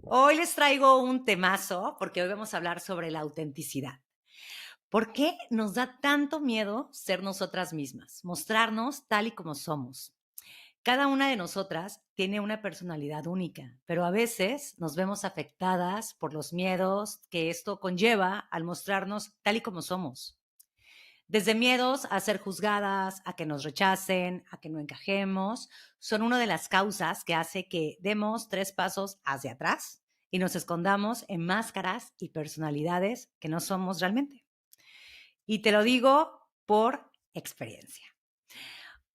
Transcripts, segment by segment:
Hoy les traigo un temazo porque hoy vamos a hablar sobre la autenticidad. ¿Por qué nos da tanto miedo ser nosotras mismas, mostrarnos tal y como somos? Cada una de nosotras tiene una personalidad única, pero a veces nos vemos afectadas por los miedos que esto conlleva al mostrarnos tal y como somos. Desde miedos a ser juzgadas, a que nos rechacen, a que no encajemos, son una de las causas que hace que demos 3 pasos hacia atrás y nos escondamos en máscaras y personalidades que no somos realmente. Y te lo digo por experiencia.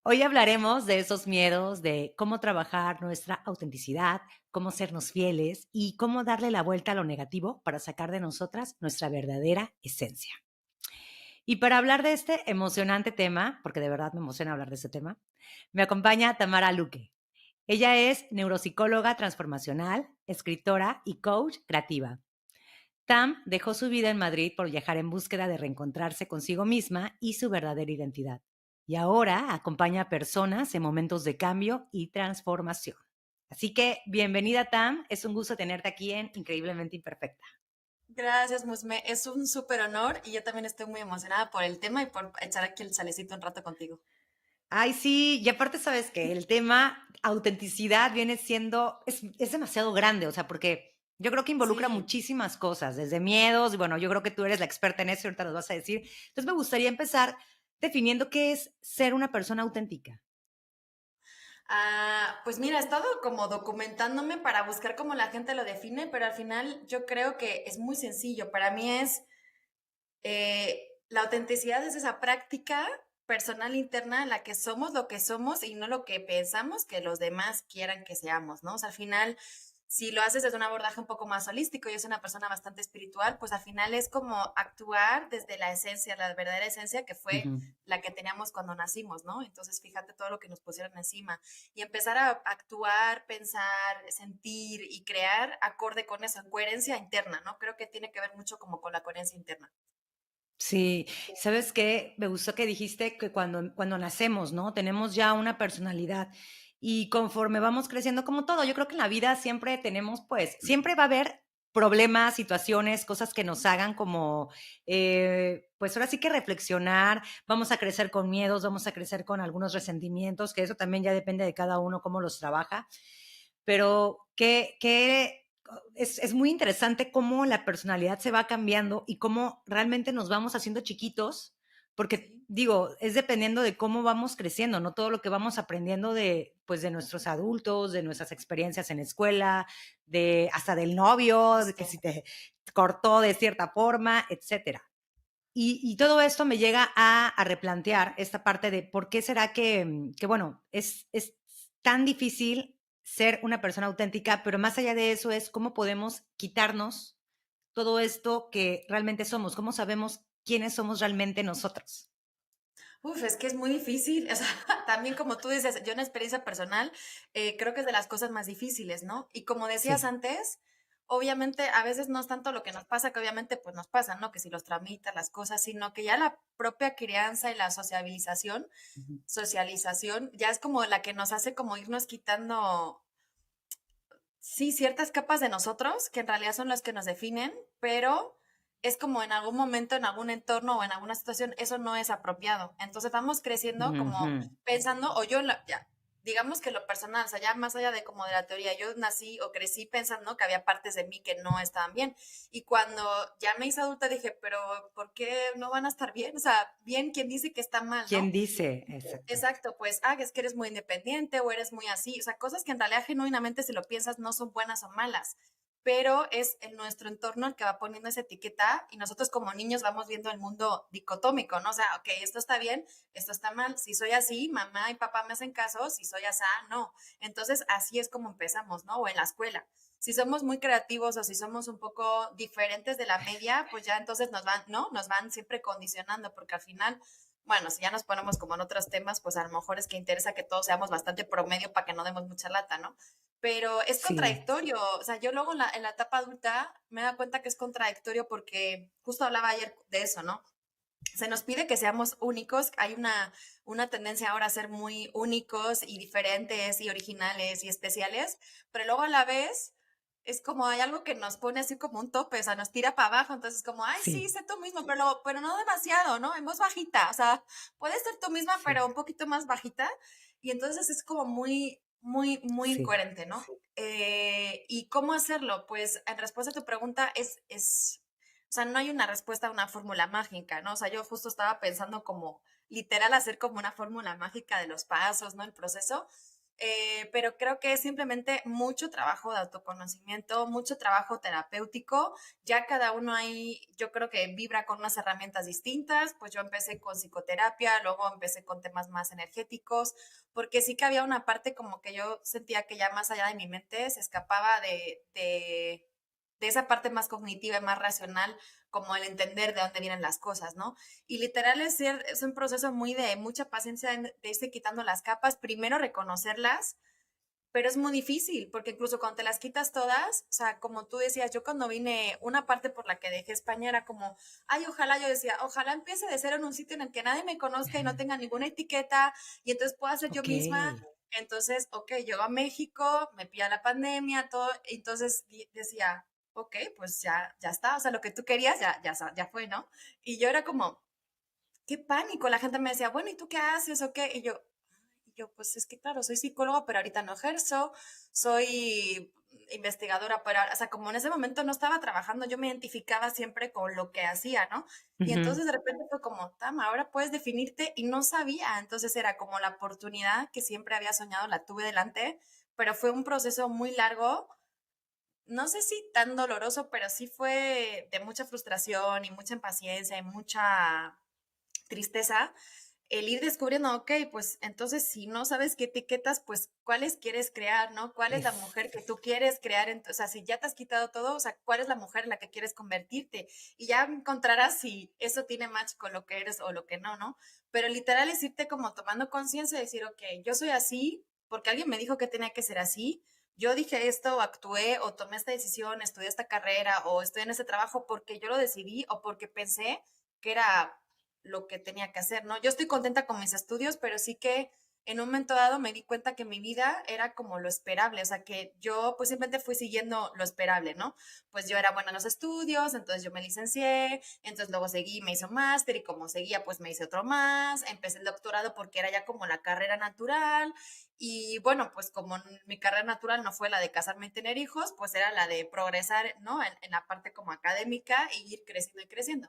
Hoy hablaremos de esos miedos, de cómo trabajar nuestra autenticidad, cómo sernos fieles y cómo darle la vuelta a lo negativo para sacar de nosotras nuestra verdadera esencia. Y para hablar de este emocionante tema, porque de verdad me emociona hablar de este tema, me acompaña Tamara Luque. Ella es neuropsicóloga transformacional, escritora y coach creativa. Tam dejó su vida en Madrid por viajar en búsqueda de reencontrarse consigo misma y su verdadera identidad. Y ahora acompaña a personas en momentos de cambio y transformación. Así que bienvenida, Tam. Es un gusto tenerte aquí en Increíblemente Imperfecta. Gracias, Musme. Es un súper honor y yo también estoy muy emocionada por el tema y por echar aquí el salecito un rato contigo. Ay, sí, y aparte sabes que el tema autenticidad viene siendo, es demasiado grande, o sea, porque yo creo que involucra Sí. muchísimas cosas, desde miedos, y bueno, yo creo que tú eres la experta en eso y ahorita nos vas a decir. Entonces me gustaría empezar definiendo qué es ser una persona auténtica. Pues mira, he estado como documentándome para buscar cómo la gente lo define, pero al final yo creo que es muy sencillo. Para mí es la autenticidad es esa práctica personal interna en la que somos lo que somos y no lo que pensamos que los demás quieran que seamos, ¿no? O sea, al final, si lo haces desde un abordaje un poco más holístico, yo soy una persona bastante espiritual, pues al final es como actuar desde la esencia, la verdadera esencia que fue Ujú. la que teníamos cuando nacimos, ¿no? Entonces, fíjate todo lo que nos pusieron encima y empezar a actuar, pensar, sentir y crear acorde con eso, en coherencia interna, ¿no? Creo que tiene que ver mucho como con la coherencia interna. Sí, ¿sabes qué? Me gustó que dijiste que cuando nacemos, ¿no? Tenemos ya una personalidad y conforme vamos creciendo, como todo, yo creo que en la vida siempre tenemos, pues, siempre va a haber problemas, situaciones, cosas que nos hagan como, pues ahora sí que reflexionar, vamos a crecer con miedos, vamos a crecer con algunos resentimientos, que eso también ya depende de cada uno cómo los trabaja, pero es muy interesante cómo la personalidad se va cambiando y cómo realmente nos vamos haciendo chiquitos, porque Sí. digo, es dependiendo de cómo vamos creciendo, no todo lo que vamos aprendiendo de, pues, de nuestros adultos, de nuestras experiencias en la escuela, de hasta del novio, de que Justo. si te cortó de cierta forma, etcétera. Y todo esto me llega a replantear esta parte de por qué será que bueno, es tan difícil ser una persona auténtica, pero más allá de eso es cómo podemos quitarnos todo esto que realmente somos, cómo sabemos quiénes somos realmente nosotros. Uf, es que es muy difícil, o sea, también como tú dices, yo en experiencia personal, creo que es de las cosas más difíciles, ¿no? Y como decías Sí. antes, obviamente a veces no es tanto lo que nos pasa, que obviamente pues nos pasa, ¿no? Que si los tramitas, las cosas, sino que ya la propia crianza y la Ujú. socialización, ya es como la que nos hace como irnos quitando, sí, ciertas capas de nosotros, que en realidad son las que nos definen, pero es como en algún momento, en algún entorno o en alguna situación, eso no es apropiado. Entonces vamos creciendo como Ujú. pensando, o yo, ya, digamos que lo personal, o sea, ya más allá de como de la teoría, yo nací o crecí pensando que había partes de mí que no estaban bien. Y cuando ya me hice adulta dije, pero ¿por qué no van a estar bien? O sea, bien, ¿quién dice que está mal, ¿Quién no? dice? Exacto. Exacto, pues, es que eres muy independiente o eres muy así, o sea, cosas que en realidad genuinamente si lo piensas no son buenas o malas, pero es en nuestro entorno el que va poniendo esa etiqueta y nosotros como niños vamos viendo el mundo dicotómico, ¿no? O sea, ok, esto está bien, esto está mal, si soy así, mamá y papá me hacen caso, si soy así, no. Entonces, así es como empezamos, ¿no? O en la escuela. Si somos muy creativos o si somos un poco diferentes de la media, pues ya entonces nos van, ¿no? Nos van siempre condicionando, porque al final bueno, si ya nos ponemos como en otros temas, pues a lo mejor es que interesa que todos seamos bastante promedio para que no demos mucha lata, ¿no? Pero es Sí. contradictorio, o sea, yo luego en la etapa adulta me da cuenta que es contradictorio porque justo hablaba ayer de eso, ¿no? Se nos pide que seamos únicos, hay una tendencia ahora a ser muy únicos y diferentes y originales y especiales, pero luego a la vez es como hay algo que nos pone así como un tope, o sea, nos tira para abajo, entonces como, ay, sí, Sí, sé tú mismo, pero no demasiado, ¿no? En voz bajita, o sea, puedes ser tú misma, pero sí, un poquito más bajita, y entonces es como muy sí. incoherente, ¿no? ¿Y cómo hacerlo? Pues en respuesta a tu pregunta o sea, no hay una respuesta, una fórmula mágica, ¿no? O sea, yo justo estaba pensando como literal hacer como una fórmula mágica de los pasos, ¿no? El proceso, pero creo que es simplemente mucho trabajo de autoconocimiento, mucho trabajo terapéutico. Ya cada uno ahí, yo creo que vibra con unas herramientas distintas. Pues yo empecé con psicoterapia, luego empecé con temas más energéticos, porque sí que había una parte como que yo sentía que ya más allá de mi mente se escapaba de esa parte más cognitiva y más racional, como el entender de dónde vienen las cosas, ¿no? Y literal es un proceso muy de mucha paciencia de irse quitando las capas, primero reconocerlas, pero es muy difícil, porque incluso cuando te las quitas todas, o sea, como tú decías, yo cuando vine, una parte por la que dejé España era como, ay, ojalá, yo decía, ojalá empiece de cero en un sitio en el que nadie me conozca y no tenga ninguna etiqueta y entonces pueda ser yo misma. Okey, Entonces, ok, llego a México, me pilla la pandemia, todo, entonces decía, ok, pues ya está, o sea, lo que tú querías ya fue, ¿no? Y yo era como, qué pánico. La gente me decía, bueno, ¿y tú qué haces o qué? Y yo, pues es que claro, soy psicóloga, pero ahorita no ejerzo, soy investigadora, pero, o sea, como en ese momento no estaba trabajando, yo me identificaba siempre con lo que hacía, ¿no? Y ujú. entonces de repente fue como, Tama, ahora puedes definirte y no sabía. Entonces era como la oportunidad que siempre había soñado, la tuve delante, pero fue un proceso muy largo. No sé si tan doloroso, pero sí fue de mucha frustración y mucha impaciencia y mucha tristeza, el ir descubriendo, ok, pues entonces si no sabes qué etiquetas, pues cuáles quieres crear, ¿no? ¿Cuál es la Es mujer que tú quieres crear? O sea, si ya te has quitado todo, o sea, ¿cuál es la mujer en la que quieres convertirte? Y ya encontrarás si eso tiene match con lo que eres o lo que no, ¿no? Pero literal es irte como tomando conciencia y decir, ok, yo soy así porque alguien me dijo que tenía que ser así. Yo dije esto, o actué, o tomé esta decisión, estudié esta carrera, o estoy en este trabajo porque yo lo decidí o porque pensé que era lo que tenía que hacer, ¿no? Yo estoy contenta con mis estudios, pero sí que en un momento dado me di cuenta que mi vida era como lo esperable, o sea, que yo pues simplemente fui siguiendo lo esperable, ¿no? Pues yo era buena en los estudios, entonces yo me licencié, entonces luego seguí, me hice un máster y como seguía, pues me hice otro más, empecé el doctorado porque era ya como la carrera natural y bueno, pues como mi carrera natural no fue la de casarme y tener hijos, pues era la de progresar, ¿no? En la parte como académica y ir creciendo y creciendo.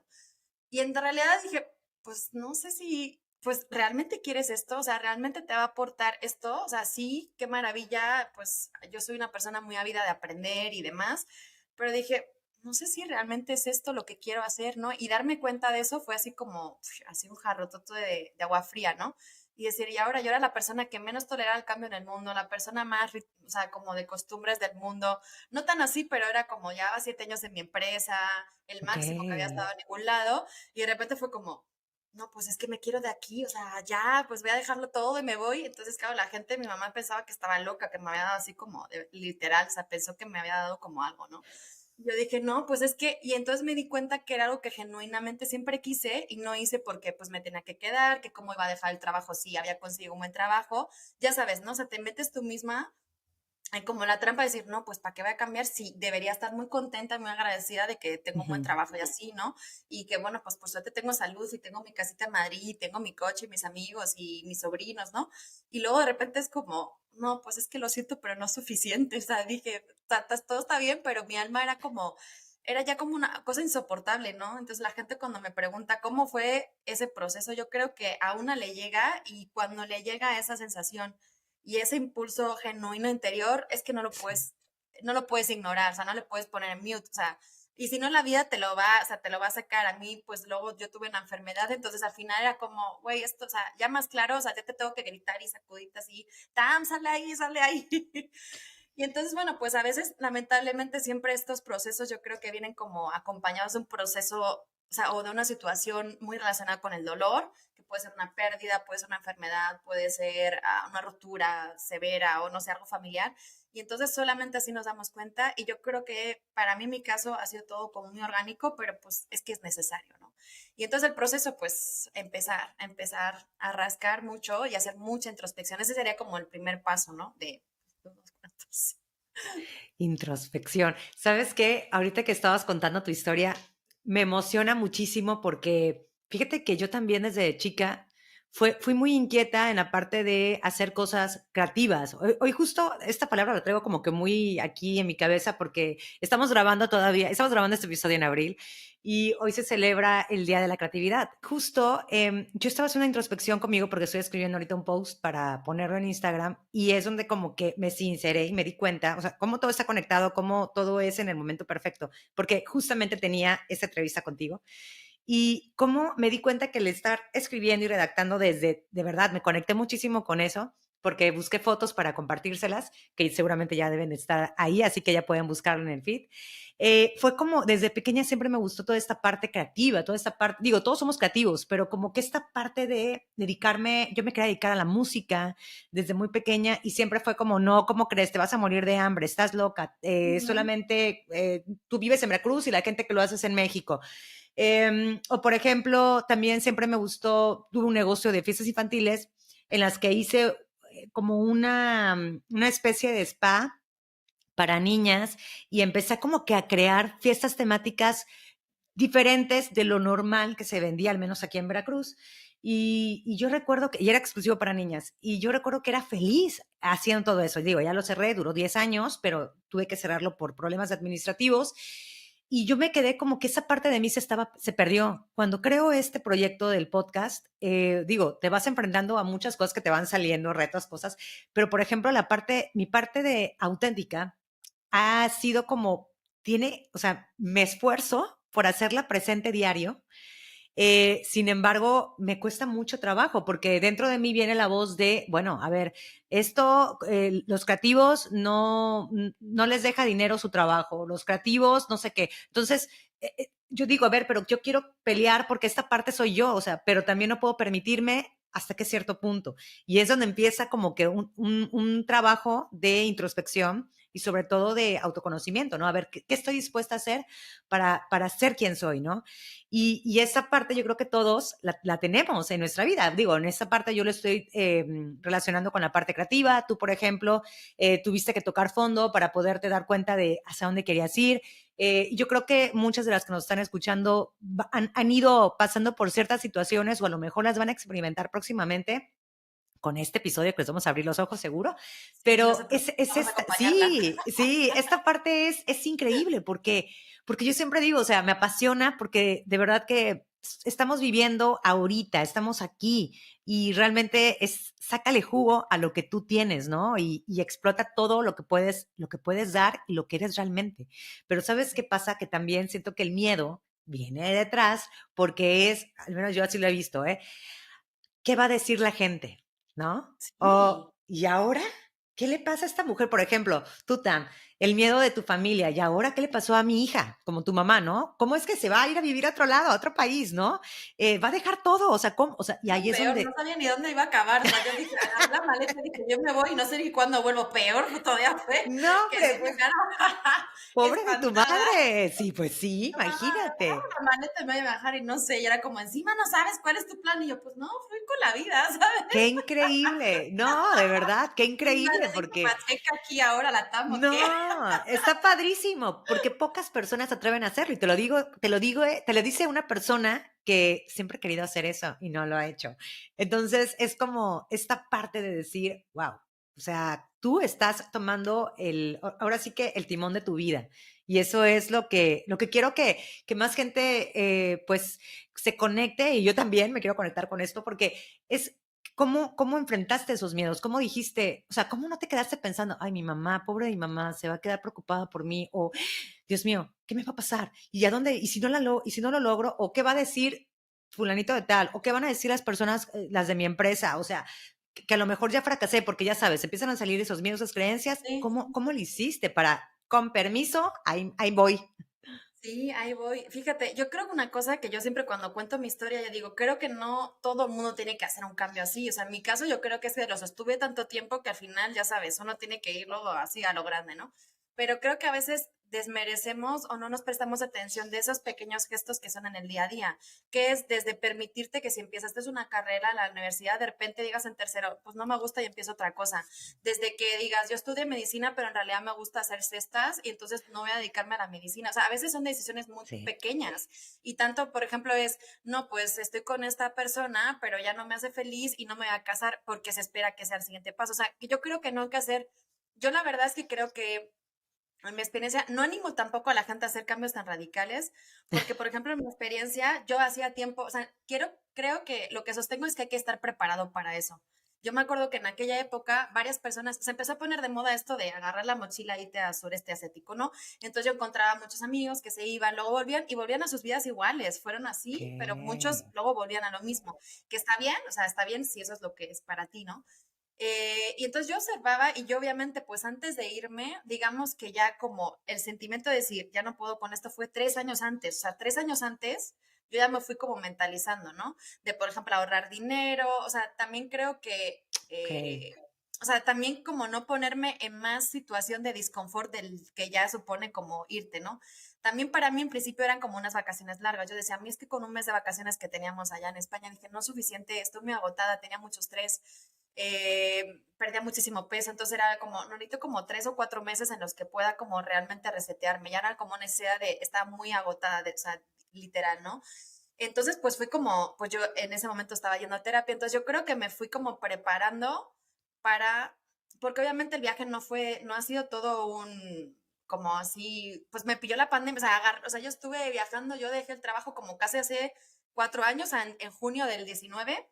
Y en realidad dije, pues no sé si, pues realmente quieres esto, o sea, realmente te va a aportar esto, o sea, sí, qué maravilla, pues yo soy una persona muy ávida de aprender y demás, pero dije, no sé si realmente es esto lo que quiero hacer, ¿no? Y darme cuenta de eso fue así como, así un jarrototo de agua fría, ¿no? Y decir, y ahora yo era la persona que menos toleraba el cambio en el mundo, la persona más, o sea, como de costumbres del mundo, no tan así, pero era como ya 7 años en mi empresa, el máximo que había okey. estado en ningún lado, y de repente fue como, no, pues es que me quiero de aquí, o sea, ya, pues voy a dejarlo todo y me voy. Entonces, claro, la gente, mi mamá pensaba que estaba loca, que me había dado así como, literal, o sea, pensó que me había dado como algo, ¿no? Yo dije, no, pues es que, y entonces me di cuenta que era algo que genuinamente siempre quise y no hice porque pues me tenía que quedar, que cómo iba a dejar el trabajo si había conseguido un buen trabajo, ya sabes, ¿no? O sea, te metes tú misma hay como la trampa de decir, no, pues ¿para qué voy a cambiar? Sí, debería estar muy contenta, muy agradecida de que tengo un buen Ujú. trabajo y así, ¿no? Y que bueno, pues por suerte tengo salud y tengo mi casita en Madrid, y tengo mi coche y mis amigos y mis sobrinos, ¿no? Y luego de repente es como, no, pues es que lo siento, pero no es suficiente. O sea, dije, todo está bien, pero mi alma era como, era ya como una cosa insoportable, ¿no? Entonces la gente cuando me pregunta cómo fue ese proceso, yo creo que a una le llega y cuando le llega esa sensación y ese impulso genuino interior es que Sí, no lo puedes ignorar, o sea, no le puedes poner en mute, o sea, y si no la vida te lo va, o sea, te lo va a sacar. A mí, pues luego yo tuve una enfermedad, entonces al final era como, güey, esto, o sea, ya más claro, o sea, ya te tengo que gritar y sacudirte así, Tam, sale ahí, sale ahí. Y entonces, bueno, pues a veces, lamentablemente, siempre estos procesos yo creo que vienen como acompañados de un proceso, o sea, o de una situación muy relacionada con el dolor, que puede ser una pérdida, puede ser una enfermedad, puede ser una ruptura severa o no sé, algo familiar. Y entonces solamente así nos damos cuenta. Y yo creo que para mí mi caso ha sido todo como muy orgánico, pero pues es que es necesario, ¿no? Y entonces el proceso, pues empezar a rascar mucho y hacer mucha introspección. Ese sería como el primer paso, ¿no? De unos cuantos. Introspección. ¿Sabes qué? Ahorita que estabas contando tu historia, me emociona muchísimo porque fíjate que yo también desde chica fui muy inquieta en la parte de hacer cosas creativas. Hoy justo esta palabra la traigo como que muy aquí en mi cabeza porque estamos grabando este episodio en abril y hoy se celebra el Día de la Creatividad. Justo yo estaba haciendo una introspección conmigo porque estoy escribiendo ahorita un post para ponerlo en Instagram y es donde como que me sinceré y me di cuenta, o sea, cómo todo está conectado, cómo todo es en el momento perfecto, porque justamente tenía esa entrevista contigo y cómo me di cuenta que el estar escribiendo y redactando desde, de verdad, me conecté muchísimo con eso, porque busqué fotos para compartírselas, que seguramente ya deben de estar ahí, así que ya pueden buscarlo en el feed. Fue como desde pequeña siempre me gustó toda esta parte creativa, toda esta parte, digo, todos somos creativos, pero como que esta parte de dedicarme, yo me quería dedicar a la música desde muy pequeña y siempre fue como, no, ¿cómo crees? Te vas a morir de hambre, estás loca, Ujú. solamente tú vives en Veracruz y la gente que lo hace es en México. O por ejemplo, también siempre me gustó, tuve un negocio de fiestas infantiles en las que hice como una especie de spa para niñas y empecé como que a crear fiestas temáticas diferentes de lo normal que se vendía, al menos aquí en Veracruz. Y yo recuerdo que, y era exclusivo para niñas, y yo recuerdo que era feliz haciendo todo eso. Y digo, ya lo cerré, duró 10 años, pero tuve que cerrarlo por problemas administrativos. Y yo me quedé como que esa parte de mí se perdió. Cuando creo este proyecto del podcast, digo, te vas enfrentando a muchas cosas que te van saliendo, retos, cosas, pero por ejemplo, mi parte de auténtica ha sido como, o sea, me esfuerzo por hacerla presente diario. Sin embargo, me cuesta mucho trabajo porque dentro de mí viene la voz de, bueno, a ver, esto, los creativos no les deja dinero su trabajo, los creativos no sé qué. Entonces, yo digo, a ver, pero yo quiero pelear porque esta parte soy yo, o sea, pero también no puedo permitirme hasta que cierto punto. Y es donde empieza como que un trabajo de introspección y sobre todo de autoconocimiento, ¿no? A ver, ¿qué estoy dispuesta a hacer para ser quien soy, ¿no? Y esa parte yo creo que todos la tenemos en nuestra vida. Digo, en esa parte yo lo estoy relacionando con la parte creativa. Tú, por ejemplo, tuviste que tocar fondo para poderte dar cuenta de hacia dónde querías ir. Yo creo que muchas de las que nos están escuchando han ido pasando por ciertas situaciones o a lo mejor las van a experimentar próximamente con este episodio que les vamos a abrir los ojos seguro, Sí, no se pero preocupe, es vamos a esta, acompañarla. sí, esta parte es increíble porque yo siempre digo, o sea, me apasiona porque de verdad que estamos viviendo ahorita, estamos aquí y realmente sácale jugo a lo que tú tienes, ¿no? Y explota todo lo que puedes dar y lo que eres realmente. Pero ¿sabes qué Sí. pasa? Que también siento que el miedo viene detrás porque al menos yo así lo he visto, ¿eh? ¿Qué va a decir la gente? ¿No? Sí. O, ¿y ahora? ¿Qué le pasa a esta mujer? Por ejemplo, tú, Tam, el miedo de tu familia. ¿Y ahora qué le pasó a mi hija? Como tu mamá, ¿no? ¿Cómo es que se va a ir a vivir a otro lado, a otro país, ¿no? Va a dejar todo. O sea, ¿cómo? O sea, y No, ahí es peor, no donde, sabía ni dónde iba a acabar. O sea, yo dije, agarré la maleta, dije, yo me voy y no sé ni cuándo vuelvo. Peor, pues todavía fue no, que hombre, se me pues, quedaron pobre de tu espantada. madre. Sí, pues sí, Mamá, agarra imagínate. la maleta y me voy a viajar y no sé, y era como, encima no sabes cuál es tu plan. Y yo, pues no, fui con la vida, ¿sabes? Qué increíble. No, de verdad, qué Iba increíble, así como porque Pacheca aquí ahora, la tamo, ¿qué? no, está padrísimo, porque pocas personas se atreven a hacerlo. Y te lo dice una persona que siempre ha querido hacer eso y no lo ha hecho. Entonces, es como esta parte de decir, wow, o sea, tú estás tomando ahora sí que el timón de tu vida. Y eso es lo que quiero que más gente, pues, se conecte. Y yo también me quiero conectar con esto porque es ¿cómo enfrentaste esos miedos? ¿Cómo dijiste? O sea, ¿cómo no te quedaste pensando, ay, mi mamá, pobre de mi mamá, se va a quedar preocupada por mí? O, Dios mío, ¿qué me va a pasar? ¿Y a dónde? ¿Y si no lo logro? ¿O qué va a decir fulanito de tal? ¿O qué van a decir las personas, las de mi empresa? O sea, que a lo mejor ya fracasé porque ya sabes, empiezan a salir esos miedos, esas creencias. Sí. ¿Cómo lo hiciste para, con permiso, ahí voy? Sí, ahí voy. Fíjate, yo creo que una cosa que yo siempre cuando cuento mi historia, yo digo, creo que no todo el mundo tiene que hacer un cambio así. O sea, en mi caso yo creo que es que lo sostuve tanto tiempo que al final, ya sabes, uno tiene que irlo así a lo grande, ¿no? Pero creo que a veces desmerecemos o no nos prestamos atención de esos pequeños gestos que son en el día a día, que es desde permitirte que si empezaste una carrera a la universidad, de repente digas en tercero, pues no me gusta y empiezo otra cosa. Desde que digas, yo estudié medicina, pero en realidad me gusta hacer cestas y entonces no voy a dedicarme a la medicina. O sea, a veces son decisiones muy Sí. pequeñas y tanto, por ejemplo, es, no, pues estoy con esta persona, pero ya no me hace feliz y no me voy a casar porque se espera que sea el siguiente paso. O sea, que yo creo que no hay que hacer, yo la verdad es que creo que en mi experiencia, no animo tampoco a la gente a hacer cambios tan radicales, porque, por ejemplo, en mi experiencia, yo hacía tiempo, o sea, creo que lo que sostengo es que hay que estar preparado para eso. Yo me acuerdo que en aquella época varias personas, se empezó a poner de moda esto de agarrar la mochila e irte a sureste asiático, ¿no? Entonces yo encontraba muchos amigos que se iban, luego volvían y volvían a sus vidas iguales, fueron así, pero muchos Okey. luego volvían a lo mismo, que está bien, o sea, está bien si eso es lo que es para ti, ¿no? Y entonces yo observaba y yo obviamente pues antes de irme, digamos que ya como el sentimiento de decir, ya no puedo con esto fue 3 años antes, o sea, 3 años antes yo ya me fui como mentalizando, ¿no? De, por ejemplo, ahorrar dinero, o sea, también creo que, Okey. o sea, también como no ponerme en más situación de disconfort del que ya supone como irte, ¿no? También para mí en principio eran como unas vacaciones largas. Yo decía, a mí es que con un mes de vacaciones que teníamos allá en España, dije, no es suficiente, estoy muy agotada, tenía mucho estrés, perdía muchísimo peso, entonces era como, no necesito como 3 o 4 meses en los que pueda como realmente resetearme, ya era como necesidad de, estaba muy agotada, de, o sea, literal, ¿no? Entonces, pues fui como, pues yo en ese momento estaba yendo a terapia, entonces yo creo que me fui como preparando para, porque obviamente el viaje no fue, no ha sido todo un, como así, pues me pilló la pandemia, o sea, o sea, yo estuve viajando, yo dejé el trabajo como casi hace 4 años, o sea, en junio del 19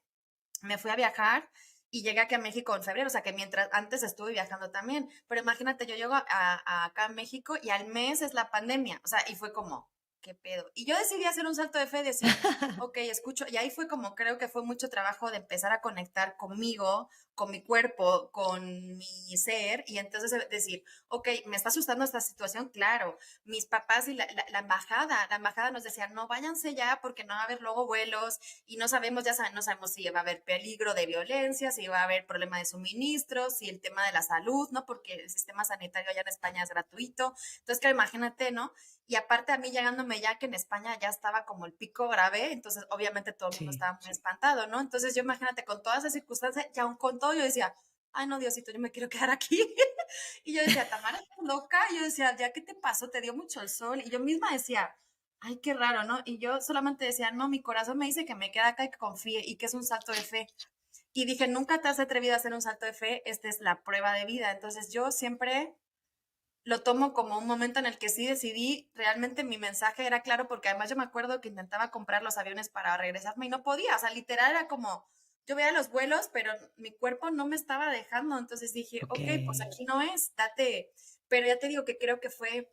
me fui a viajar y llegué aquí a México en febrero, o sea que mientras antes estuve viajando también, pero imagínate, yo llego acá a México y al mes es la pandemia, o sea, y fue como, ¿qué pedo? Y yo decidí hacer un salto de fe, decir, ok, escucho, y ahí fue como, creo que fue mucho trabajo de empezar a conectar conmigo, con mi cuerpo, con mi ser, y entonces decir, ok, me está asustando esta situación, claro, mis papás y la embajada nos decían, no, váyanse ya porque no va a haber luego vuelos, y no sabemos, ya saben, no sabemos si va a haber peligro de violencia, si va a haber problema de suministros, si el tema de la salud, ¿no? Porque el sistema sanitario allá en España es gratuito. Entonces, que imagínate, ¿no? Y aparte a mí llegándome ya que en España ya estaba como el pico grave, entonces obviamente todo el mundo Sí. estaba muy espantado, ¿no? Entonces yo imagínate con todas esas circunstancias y aún con todo yo decía, ay no, Diosito, yo me quiero quedar aquí. Y yo decía, Tamara, estás loca. Y yo decía, ¿ya qué te pasó? Te dio mucho el sol. Y yo misma decía, ay, qué raro, ¿no? Y yo solamente decía, no, mi corazón me dice que me queda acá y que confíe y que es un salto de fe. Y dije, nunca te has atrevido a hacer un salto de fe, esta es la prueba de vida. Entonces yo siempre lo tomo como un momento en el que sí decidí, realmente mi mensaje era claro, porque además yo me acuerdo que intentaba comprar los aviones para regresarme y no podía, o sea, literal era como, yo veía los vuelos, pero mi cuerpo no me estaba dejando, entonces dije, ok, pues Okey. aquí no es, date, pero ya te digo que creo que fue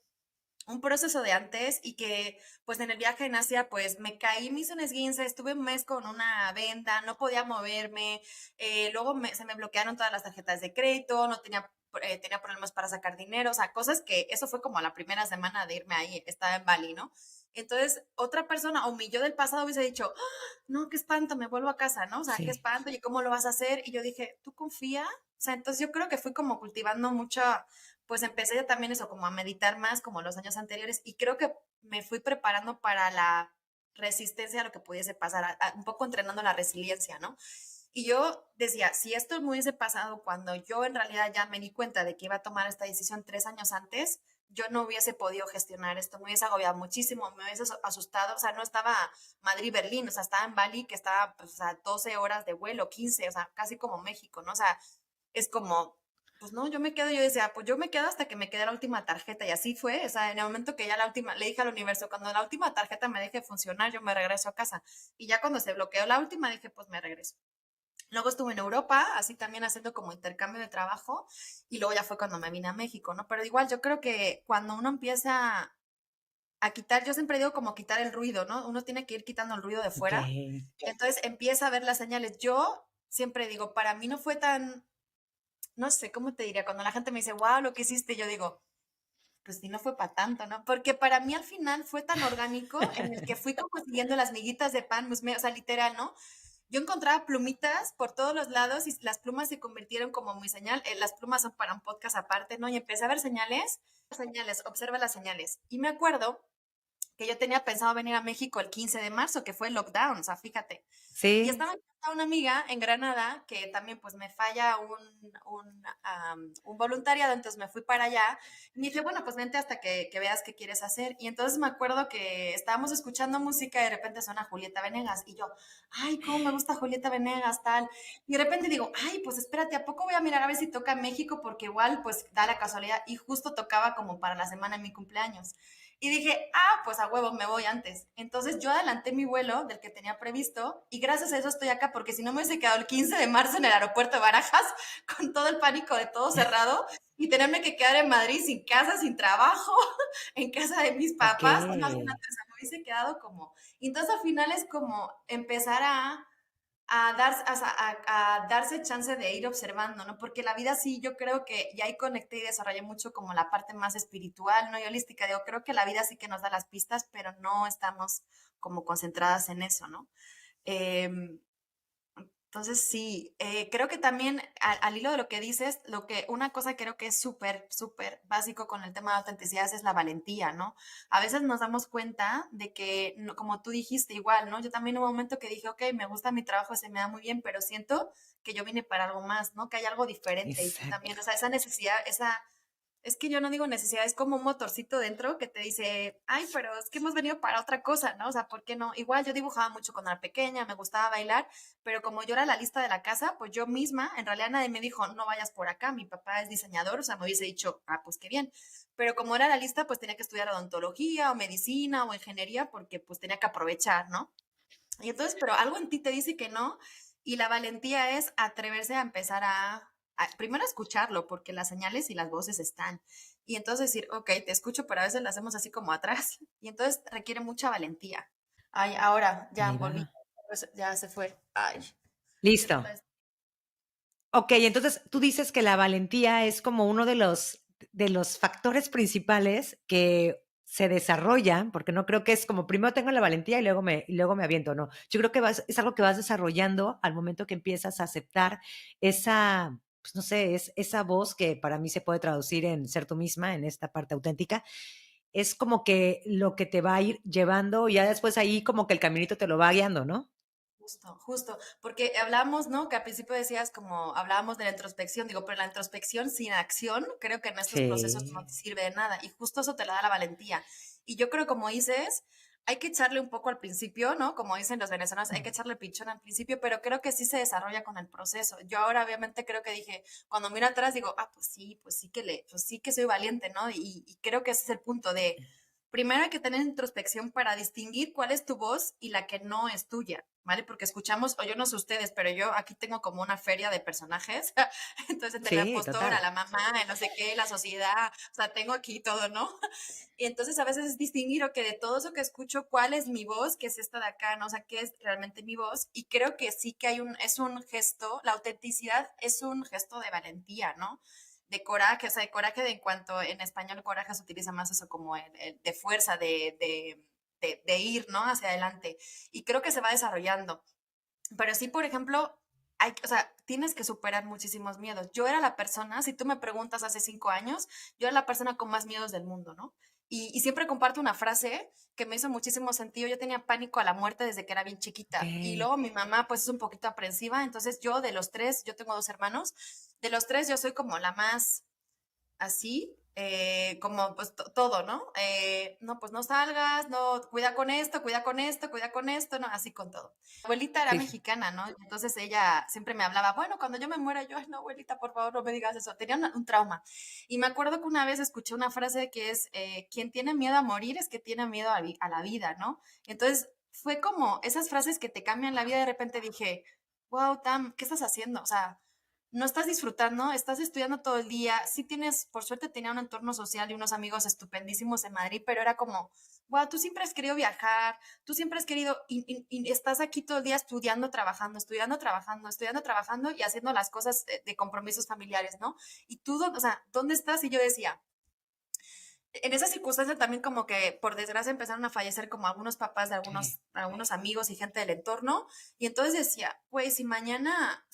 un proceso de antes y que pues en el viaje en Asia pues me caí, me hice un esguince, estuve un mes con una venda, no podía moverme, luego se me bloquearon todas las tarjetas de crédito, no tenía, tenía problemas para sacar dinero, o sea, cosas que eso fue como la primera semana de irme ahí, estaba en Bali, ¿no? Entonces, otra persona o mi yo del pasado hubiese dicho, "Ah, no, qué espanto, me vuelvo a casa, ¿no? O sea, qué Sí. espanto, ¿y cómo lo vas a hacer?" Y yo dije, ¿tú confía? O sea, entonces yo creo que fui como cultivando mucha, pues empecé ya también eso, como a meditar más como los años anteriores y creo que me fui preparando para la resistencia a lo que pudiese pasar, un poco entrenando la resiliencia, ¿no? Y yo decía, si esto me hubiese pasado cuando yo en realidad ya me di cuenta de que iba a tomar esta decisión 3 años antes, yo no hubiese podido gestionar esto, me hubiese agobiado muchísimo, me hubiese asustado, o sea, no estaba Madrid-Berlín, o sea, estaba en Bali, que estaba pues, a 12 horas de vuelo, 15, o sea, casi como México, ¿no? O sea, es como, pues no, yo me quedo, yo decía, pues yo me quedo hasta que me quede la última tarjeta y así fue, o sea, en el momento que ya la última, le dije al universo, cuando la última tarjeta me deje funcionar, yo me regreso a casa. Y ya cuando se bloqueó la última, dije, pues me regreso. Luego estuve en Europa, así también haciendo como intercambio de trabajo, y luego ya fue cuando me vine a México, ¿no? Pero igual yo creo que cuando uno empieza a quitar, yo siempre digo como quitar el ruido, ¿no? Uno tiene que ir quitando el ruido de fuera, Okey. entonces empieza a ver las señales. Yo siempre digo, para mí no fue tan, no sé, ¿cómo te diría? Cuando la gente me dice, wow, lo que hiciste, yo digo, pues sí, no fue para tanto, ¿no? Porque para mí al final fue tan orgánico en el que fui como siguiendo las miguitas de pan, pues o sea, literal, ¿no? yo encontraba plumitas por todos los lados y las plumas se convirtieron como mi señal. Las plumas son para un podcast aparte, ¿no? Y empecé a ver señales, observa las señales. Y me acuerdo que yo tenía pensado venir a México el 15 de marzo, que fue el lockdown, o sea, fíjate. Y Sí, estaba en casa una amiga en Granada que también pues me falla un voluntariado, entonces me fui para allá y me dije, bueno, pues vente hasta que veas qué quieres hacer. Y entonces me acuerdo que estábamos escuchando música y de repente suena Julieta Venegas y yo, ay, cómo me gusta Julieta Venegas, tal. Y de repente digo, ay, pues espérate, ¿a poco voy a mirar a ver si toca en México? Porque igual pues da la casualidad y justo tocaba como para la semana de mi cumpleaños. Y dije, ah, pues a huevo, me voy antes. Entonces yo adelanté mi vuelo del que tenía previsto y gracias a eso estoy acá, porque si no me hubiese quedado el 15 de marzo en el aeropuerto de Barajas con todo el pánico de todo cerrado y tenerme que quedar en Madrid sin casa, sin trabajo, en casa de mis ok. papás. Imagínate, o sea, me hubiese quedado como... Entonces al final es como empezar a darse chance de ir observando, ¿no? Porque la vida sí, yo creo que ya ahí conecté y desarrollé mucho como la parte más espiritual, ¿no? Y holística, digo, creo que la vida sí que nos da las pistas, pero no estamos como concentradas en eso, ¿no? Eh, entonces, sí, creo que también al hilo de lo que dices, una cosa que creo que es súper, súper básico con el tema de autenticidad es la valentía, ¿no? A veces nos damos cuenta de que, como tú dijiste, igual, ¿no? Yo también hubo un momento que dije, ok, me gusta mi trabajo, se me da muy bien, pero siento que yo vine para algo más, ¿no? Que hay algo diferente y tú Exacto. también, o sea, esa necesidad, es que yo no digo necesidad, es como un motorcito dentro que te dice, ay, pero es que hemos venido para otra cosa, ¿no? O sea, ¿por qué no? Igual yo dibujaba mucho cuando era pequeña, me gustaba bailar, pero como yo era la lista de la casa, pues yo misma, en realidad nadie me dijo, no vayas por acá, mi papá es diseñador, o sea, me hubiese dicho, ah, pues qué bien. Pero como era la lista, pues tenía que estudiar odontología o medicina o ingeniería porque pues tenía que aprovechar, ¿no? Y entonces, pero algo en ti te dice que no, y la valentía es atreverse a empezar primero a escucharlo, porque las señales y las voces están. Y entonces decir, ok, te escucho, pero a veces lo hacemos así como atrás. Y entonces requiere mucha valentía. Ay, ahora ya Ahí volví, va. pues, ya se fue. Ay, ¿qué te Listo. parece? Ok, entonces tú dices que la valentía es como uno de los factores principales que se desarrollan, porque no creo que es como primero tengo la valentía y luego me aviento, no. Yo creo que es algo que vas desarrollando al momento que empiezas a aceptar esa, pues no sé, es esa voz que para mí se puede traducir en ser tú misma, en esta parte auténtica. Es como que lo que te va a ir llevando, y ya después ahí como que el caminito te lo va guiando, ¿no? Justo, justo, porque hablamos, ¿no? Que al principio decías como hablábamos de la introspección, digo, pero la introspección sin acción, creo que en estos procesos no Sí. te sirve de nada y justo eso te la da la valentía. Y yo creo, como dices, hay que echarle un poco al principio, ¿no? Como dicen los venezolanos, hay que echarle pichón al principio, pero creo que sí se desarrolla con el proceso. Yo ahora obviamente creo que dije, cuando miro atrás digo, ah, pues sí que soy valiente, ¿no? Y creo que ese es el punto de, primero hay que tener introspección para distinguir cuál es tu voz y la que no es tuya. ¿Vale? Porque escuchamos, o yo no sé ustedes, pero yo aquí tengo como una feria de personajes. Entonces, entre la Sí, postora, total. la mamá, el no sé qué, la sociedad, o sea, tengo aquí todo, ¿no? Y entonces a veces es distinguir, o que de todo eso que escucho, cuál es mi voz, que es esta de acá, ¿no? O sea, qué es realmente mi voz. Y creo que sí que es un gesto, la autenticidad es un gesto de valentía, ¿no? De coraje, o sea, de coraje de en cuanto en español coraje se utiliza más eso como de fuerza, de ir, ¿no? Hacia adelante. Y creo que se va desarrollando. Pero sí, por ejemplo, o sea, tienes que superar muchísimos miedos. Yo era la persona, si tú me preguntas hace 5 años, yo era la persona con más miedos del mundo, ¿no? Y siempre comparto una frase que me hizo muchísimo sentido. Yo tenía pánico a la muerte desde que era bien chiquita. Y Ok. luego mi mamá, pues, es un poquito aprensiva. Entonces yo de los tres, yo tengo 2 hermanos, de los tres yo soy como la más así, como pues todo, ¿no? No, pues no salgas, no, cuida con esto, cuida con esto, cuida con esto, no, así con todo. Mi abuelita era Sí, sí. mexicana, ¿no? Entonces ella siempre me hablaba, bueno, cuando yo me muera, yo, ay, no, abuelita, por favor, no me digas eso. Tenía un trauma. Y me acuerdo que una vez escuché una frase que es, quien tiene miedo a morir es que tiene miedo a la vida, ¿no? Entonces fue como esas frases que te cambian la vida, de repente dije, wow, Tam, ¿qué estás haciendo? O sea, no estás disfrutando, estás estudiando todo el día, sí tienes, por suerte tenía un entorno social y unos amigos estupendísimos en Madrid, pero era como, wow, tú siempre has querido viajar, tú siempre has querido, y estás aquí todo el día estudiando, trabajando, estudiando, trabajando, estudiando, trabajando y haciendo las cosas de compromisos familiares, ¿no? Y tú, o sea, ¿dónde estás? Y yo decía, en esa circunstancia también como que por desgracia empezaron a fallecer como algunos papás de Sí. algunos amigos y gente del entorno. Y entonces decía, güey, si mañana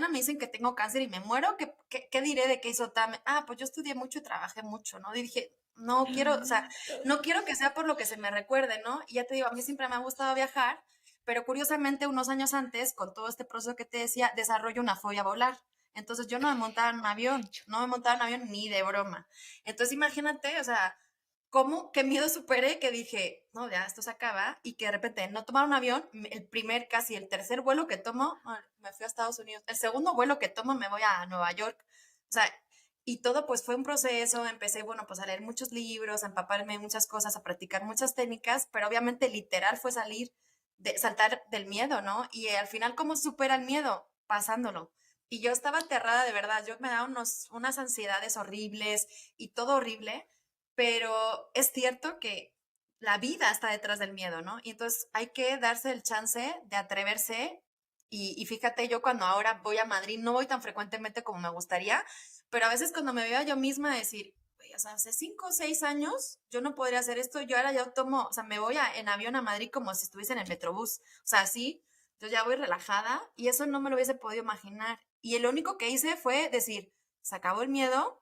me dicen que tengo cáncer y me muero, ¿qué diré de qué hizo Tam? Ah, pues yo estudié mucho y trabajé mucho, ¿no? Y dije, no quiero, o sea, no quiero que sea por lo que se me recuerde, ¿no? Y ya te digo, a mí siempre me ha gustado viajar, pero curiosamente unos años antes, con todo este proceso que te decía, desarrollo una fobia a volar. Entonces yo no me montaba en un avión, no me montaba en un avión ni de broma. Entonces imagínate, o sea, cómo, qué miedo superé que dije, no, ya, esto se acaba, y que de repente no tomar un avión, el primer, casi el tercer vuelo que tomo, me fui a Estados Unidos, el segundo vuelo que tomo me voy a Nueva York, o sea, y todo pues fue un proceso, empecé, bueno, pues a leer muchos libros, a empaparme en muchas cosas, a practicar muchas técnicas, pero obviamente literal fue saltar del miedo, ¿no? Y al final, ¿cómo supera el miedo? Pasándolo. Y yo estaba aterrada de verdad, yo me daba unas ansiedades horribles y todo horrible, pero es cierto que la vida está detrás del miedo, ¿no? Y entonces hay que darse el chance de atreverse. Y fíjate, yo cuando ahora voy a Madrid, no voy tan frecuentemente como me gustaría, pero a veces cuando me veo a yo misma decir, "Güey, o sea, hace 5 o 6 años yo no podría hacer esto, yo ahora ya tomo, o sea, me voy en avión a Madrid como si estuviese en el Metrobús, o sea, así, yo ya voy relajada y eso no me lo hubiese podido imaginar. Y lo único que hice fue decir, se acabó el miedo,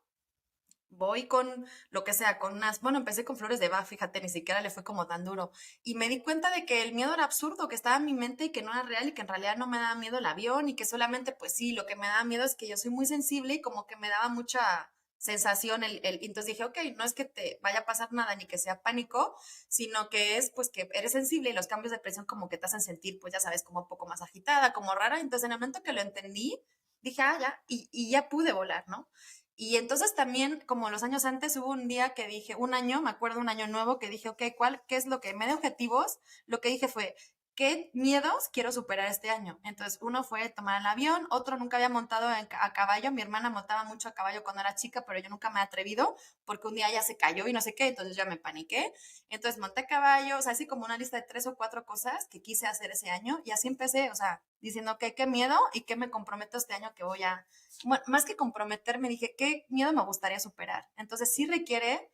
voy con lo que sea, con unas, bueno, empecé con flores de Bach, fíjate, ni siquiera le fue como tan duro. Y me di cuenta de que el miedo era absurdo, que estaba en mi mente y que no era real y que en realidad no me daba miedo el avión y que solamente, pues sí, lo que me daba miedo es que yo soy muy sensible y como que me daba mucha sensación y entonces dije, ok, no es que te vaya a pasar nada ni que sea pánico, sino que es pues que eres sensible y los cambios de presión como que te hacen sentir, pues ya sabes, como un poco más agitada, como rara. Entonces en el momento que lo entendí, dije, ah, ya, y ya pude volar, ¿no? Y entonces también, como los años antes, hubo un día que dije, un año, me acuerdo un año nuevo, que dije, ok, ¿qué es lo que me de objetivos? Lo que dije fue, ¿qué miedos quiero superar este año? Entonces, uno fue tomar el avión, otro nunca había montado a caballo, mi hermana montaba mucho a caballo cuando era chica, pero yo nunca me he atrevido porque un día ya se cayó y no sé qué, entonces ya me paniqué. Entonces monté a caballo, o sea, así como una lista de 3 o 4 cosas que quise hacer ese año y así empecé, o sea, diciendo, ok, qué miedo y qué me comprometo este año que voy a, bueno, más que comprometerme, dije, ¿qué miedo me gustaría superar? Entonces sí requiere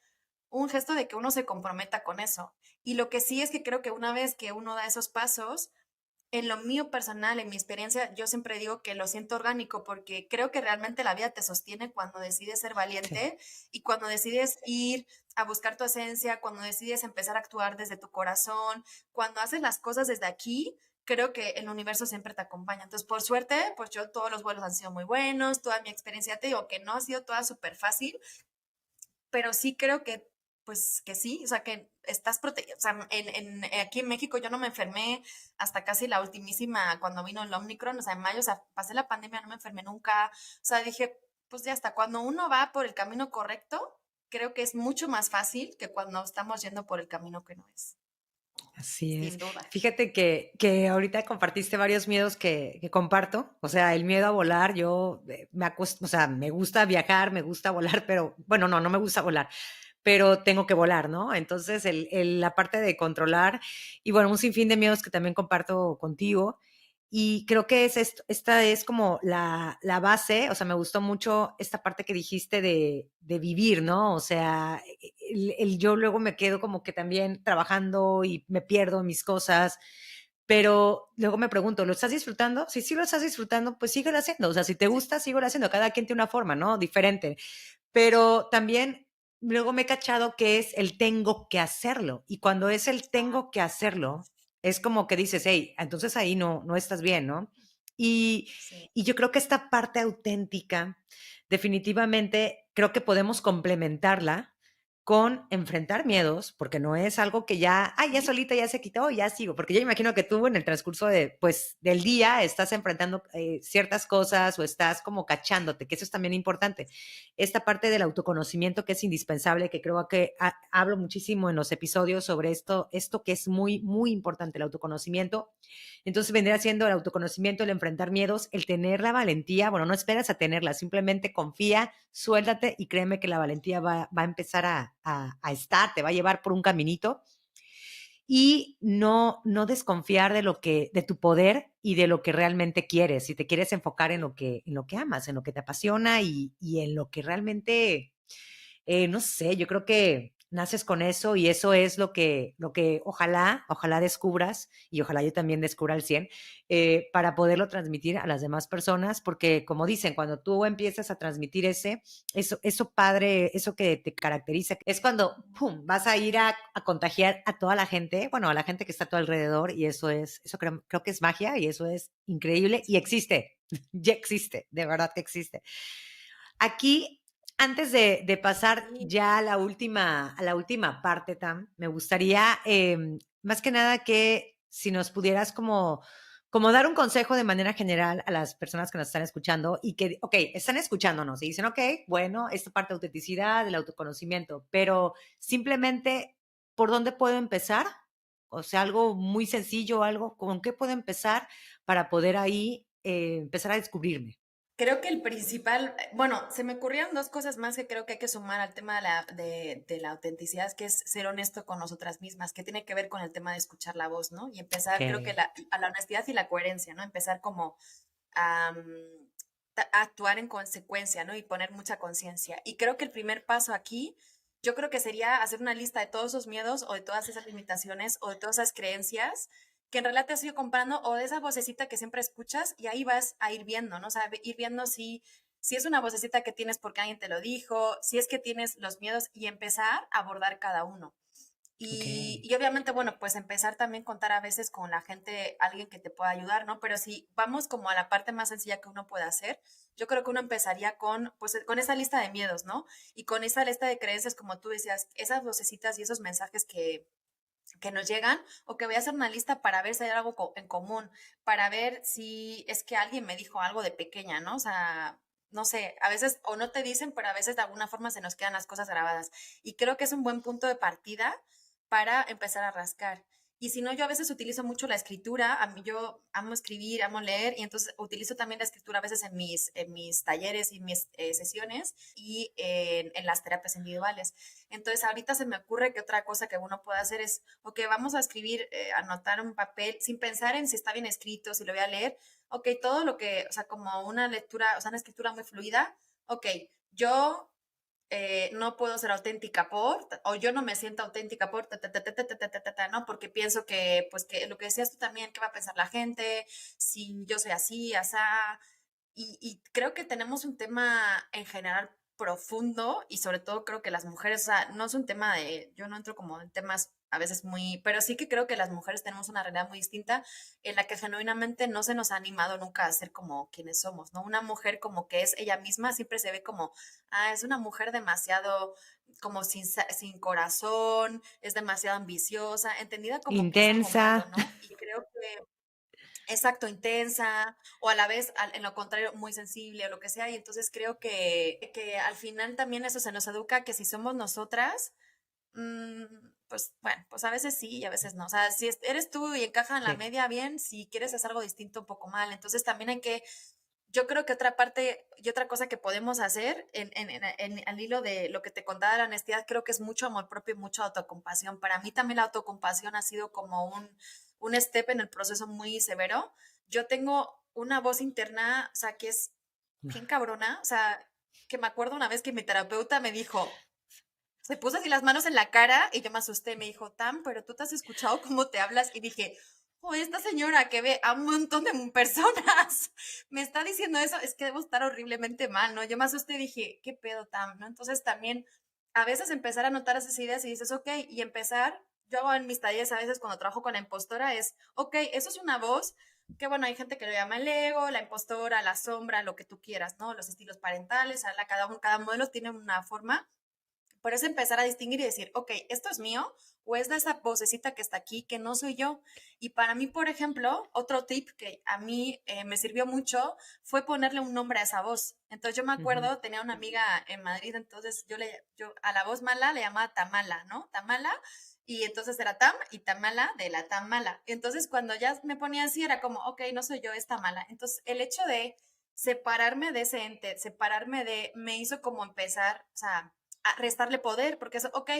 un gesto de que uno se comprometa con eso. Y lo que sí es que creo que una vez que uno da esos pasos, en lo mío personal, en mi experiencia, yo siempre digo que lo siento orgánico porque creo que realmente la vida te sostiene cuando decides ser Sí. valiente y cuando decides ir a buscar tu esencia, cuando decides empezar a actuar desde tu corazón, cuando haces las cosas desde aquí, creo que el universo siempre te acompaña. Entonces, por suerte, pues yo todos los vuelos han sido muy buenos, toda mi experiencia, te digo que no ha sido toda súper fácil, pero sí creo que, pues que sí, o sea, que estás protegido. O sea, aquí en México yo no me enfermé hasta casi la ultimísima, cuando vino el Omicron, o sea, en mayo, o sea, pasé la pandemia, no me enfermé nunca. O sea, dije, pues ya está, cuando uno va por el camino correcto, creo que es mucho más fácil que cuando estamos yendo por el camino que no es, Así es. sin duda. Fíjate que ahorita compartiste varios miedos que comparto. O sea, el miedo a volar, yo o sea, me gusta viajar, me gusta volar, pero bueno, no me gusta volar, pero tengo que volar, ¿no? Entonces, la parte de controlar y bueno, un sinfín de miedos que también comparto contigo. Y creo que esta es como la base, o sea, me gustó mucho esta parte que dijiste de vivir, ¿no? O sea, yo luego me quedo como que también trabajando y me pierdo en mis cosas, pero luego me pregunto, ¿lo estás disfrutando? Si sí lo estás disfrutando, pues síguelo haciendo. O sea, si te Sí, gusta, síguelo haciendo. Cada quien tiene una forma, ¿no? Diferente. Pero también luego me he cachado que es el tengo que hacerlo. Y cuando es el ah, tengo que hacerlo, es como que dices, hey, entonces ahí no estás bien, ¿no? Y, sí. y yo creo que esta parte auténtica, definitivamente, creo que podemos complementarla con enfrentar miedos, porque no es algo que ya, ya Ujú. solita ya se quitó, ya sigo, porque yo imagino que tú en el transcurso pues, del día estás enfrentando ciertas cosas o estás como cachándote, que eso es también importante. Esta parte del autoconocimiento que es indispensable, que creo que hablo muchísimo en los episodios sobre esto que es muy, muy importante, el autoconocimiento. Entonces vendría siendo el autoconocimiento, el enfrentar miedos, el tener la valentía, bueno, no esperas a tenerla, simplemente confía, suéltate y créeme que la valentía va a empezar a estar, te va a llevar por un caminito y no desconfiar de tu poder y de lo que realmente quieres. Si te quieres enfocar en lo que amas, en lo que te apasiona y en lo que realmente, no sé, yo creo que naces con eso y eso es lo que ojalá descubras y ojalá yo también descubra al 100 para poderlo transmitir a las demás personas, porque como dicen, cuando tú empiezas a transmitir eso padre, eso que te caracteriza, es cuando ¡pum!, vas a ir a contagiar a toda la gente, bueno, a la gente que está a tu alrededor y eso creo que es magia y eso es increíble y existe, ya existe, de verdad que existe. Aquí, antes de pasar Sí. ya a la última parte, Tam, me gustaría más que nada que si nos pudieras como dar un consejo de manera general a las personas que nos están escuchando y que, ok, están escuchándonos y dicen, ok, bueno, esta parte de autenticidad, del autoconocimiento, pero simplemente, ¿por dónde puedo empezar? O sea, algo muy sencillo, algo, ¿con qué puedo empezar para poder ahí empezar a descubrirme? Creo que el principal, bueno, se me ocurrieron dos cosas más que creo que hay que sumar al tema de la autenticidad, que es ser honesto con nosotras mismas, que tiene que ver con el tema de escuchar la voz, ¿no? Y Ok, empezar, creo que a la honestidad y la coherencia, ¿no? Empezar como a, a actuar en consecuencia, ¿no? Y poner mucha conciencia. Y creo que el primer paso aquí, yo creo que sería hacer una lista de todos esos miedos o de todas esas limitaciones o de todas esas creencias que en realidad te has ido comprando o de esa vocecita que siempre escuchas y ahí vas a ir viendo, ¿no? O sea, ir viendo si es una vocecita que tienes porque alguien te lo dijo, si es que tienes los miedos y empezar a abordar cada uno. ok. Y obviamente, bueno, pues empezar también a contar a veces con la gente, alguien que te pueda ayudar, ¿no? Pero si vamos como a la parte más sencilla que uno puede hacer, yo creo que uno empezaría con, pues, con esa lista de miedos, ¿no? Y con esa lista de creencias, como tú decías, esas vocecitas y esos mensajes que nos llegan, o que voy a hacer una lista para ver si hay algo en común, para ver si es que alguien me dijo algo de pequeña, ¿no? O sea, no sé, a veces o no te dicen, pero a veces de alguna forma se nos quedan las cosas grabadas. Y creo que es un buen punto de partida para empezar a rascar. Y si no, yo a veces utilizo mucho la escritura, a mí yo amo escribir, amo leer, y entonces utilizo también la escritura a veces en mis talleres y mis sesiones y en las terapias individuales. Entonces, ahorita se me ocurre que otra cosa que uno puede hacer es, ok, vamos a escribir, anotar un papel, sin pensar en si está bien escrito, si lo voy a leer, ok, todo lo que, o sea, como una lectura, o sea, una escritura muy fluida, ok, yo no puedo ser auténtica por, o yo no me siento auténtica por, ¿no? Porque pienso que, pues, que lo que decías tú también, ¿qué va a pensar la gente? Si yo soy así, asá, y creo que tenemos un tema en general profundo y sobre todo creo que las mujeres, o sea, no es un tema de, yo no entro como en temas a veces muy, pero sí que creo que las mujeres tenemos una realidad muy distinta en la que genuinamente no se nos ha animado nunca a ser como quienes somos, ¿no? Una mujer como que es ella misma siempre se ve como, ah, es una mujer demasiado como sin corazón, es demasiado ambiciosa, entendida como quizá algo Intensa. malo, ¿no? Y creo que exacto, intensa, o a la vez, en lo contrario, muy sensible o lo que sea. Y entonces creo que al final también eso se nos educa que si somos nosotras, mm, pues bueno, pues a veces sí y a veces no. O sea, si eres tú y encaja en la Sí. media, bien, si quieres hacer algo distinto, un poco mal. Entonces también hay que, yo creo que otra parte y otra cosa que podemos hacer al hilo de lo que te contaba de la honestidad, creo que es mucho amor propio y mucha autocompasión. Para mí también la autocompasión ha sido como un step en el proceso muy severo. Yo tengo una voz interna, o sea, que es bien cabrona, o sea, que me acuerdo una vez que mi terapeuta me dijo, se puso así las manos en la cara y yo me asusté, me dijo, Tam, pero tú te has escuchado cómo te hablas y dije, oh, esta señora que ve a un montón de personas me está diciendo eso, es que debo estar horriblemente mal, ¿no? Yo me asusté y dije, ¿qué pedo, Tam? ¿No? Entonces también a veces empezar a notar esas ideas y dices, ok, y empezar, yo hago en mis talleres a veces cuando trabajo con la impostora es, ok, eso es una voz, que bueno, hay gente que lo llama el ego, la impostora, la sombra, lo que tú quieras, ¿no? Los estilos parentales, cada modelo tiene una forma, pero es empezar a distinguir y decir, ok, ¿esto es mío o es de esa vocecita que está aquí que no soy yo? Y para mí, por ejemplo, otro tip que a mí me sirvió mucho fue ponerle un nombre a esa voz. Entonces yo me Ujú. acuerdo, tenía una amiga en Madrid, entonces yo a la voz mala le llamaba Tamala, ¿no? Tamala. Y entonces era Tam y Tamala de la Tamala. Entonces cuando ya me ponía así era como, ok, no soy yo, es Tamala. Entonces el hecho de separarme de ese ente, me hizo como empezar, o sea, a restarle poder, porque es, ok,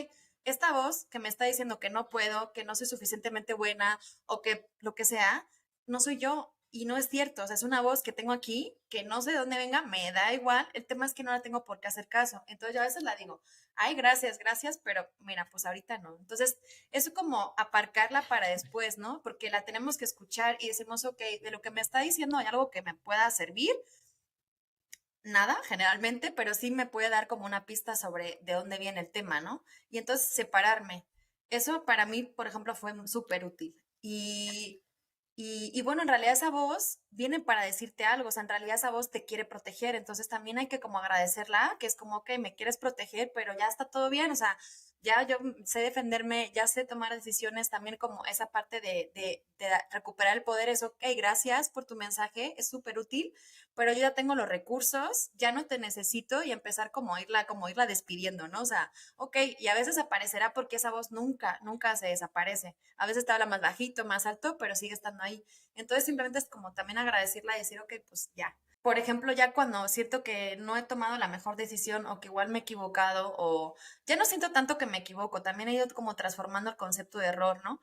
esta voz que me está diciendo que no puedo, que no soy suficientemente buena o que lo que sea, no soy yo. y no es cierto, o sea, es una voz que tengo aquí, que no sé de dónde venga, me da igual, el tema es que no la tengo por qué hacer caso. Entonces yo a veces la digo, ay, gracias, gracias, pero mira, pues ahorita no. Entonces, eso como aparcarla para después, ¿no? Porque la tenemos que escuchar y decimos, ok, de lo que me está diciendo hay algo que me pueda servir, nada, generalmente, pero sí me puede dar como una pista sobre de dónde viene el tema, ¿no? Y entonces separarme. Eso para mí, por ejemplo, fue súper útil. Y bueno, en realidad esa voz viene para decirte algo, o sea, en realidad esa voz te quiere proteger, entonces también hay que como agradecerla, que es como, ok, me quieres proteger, pero ya está todo bien, o sea, ya yo sé defenderme, ya sé tomar decisiones, también como esa parte de recuperar el poder es, ok, gracias por tu mensaje, es súper útil, pero yo ya tengo los recursos, ya no te necesito y empezar como irla despidiendo, ¿no? O sea, ok, y a veces aparecerá porque esa voz nunca, nunca se desaparece. A veces te habla más bajito, más alto, pero sigue estando ahí. Entonces simplemente es como también agradecerla y decir, ok, pues ya. Por ejemplo, ya cuando siento que no he tomado la mejor decisión o que igual me he equivocado o ya no siento tanto que me equivoco, también he ido como transformando el concepto de error, ¿no?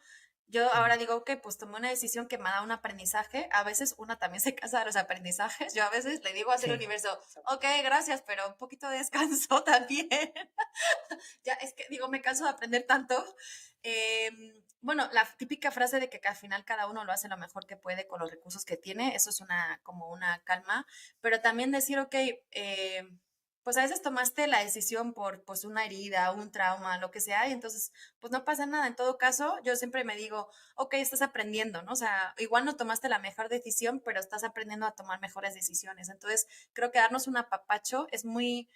Yo ahora digo, ok, pues tomé una decisión que me da un aprendizaje. A veces una también se casa de los aprendizajes. Yo a veces le digo así al Sí. universo, ok, gracias, pero un poquito de descanso también. Ya es que digo, me canso de aprender tanto. Bueno, la típica frase de que al final cada uno lo hace lo mejor que puede con los recursos que tiene, eso es como una calma, pero también decir, ok, pues a veces tomaste la decisión por pues una herida, un trauma, lo que sea, y entonces pues no pasa nada. En todo caso, yo siempre me digo, ok, estás aprendiendo, ¿no? O sea, igual no tomaste la mejor decisión, pero estás aprendiendo a tomar mejores decisiones. Entonces, creo que darnos un apapacho es muy,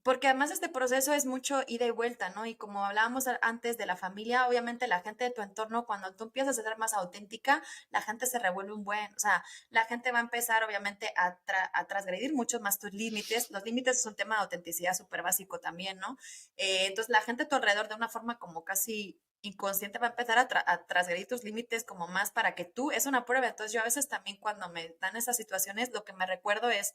porque además este proceso es mucho ida y vuelta, ¿no? Y como hablábamos antes de la familia, obviamente la gente de tu entorno, cuando tú empiezas a ser más auténtica, la gente se revuelve un buen, o sea, la gente va a empezar obviamente a transgredir mucho más tus límites. Los límites es un tema de autenticidad súper básico también, ¿no? Entonces la gente a tu alrededor de una forma como casi inconsciente va a empezar a transgredir tus límites como más para que tú, es una prueba. Entonces yo a veces también cuando me dan esas situaciones, lo que me recuerdo es,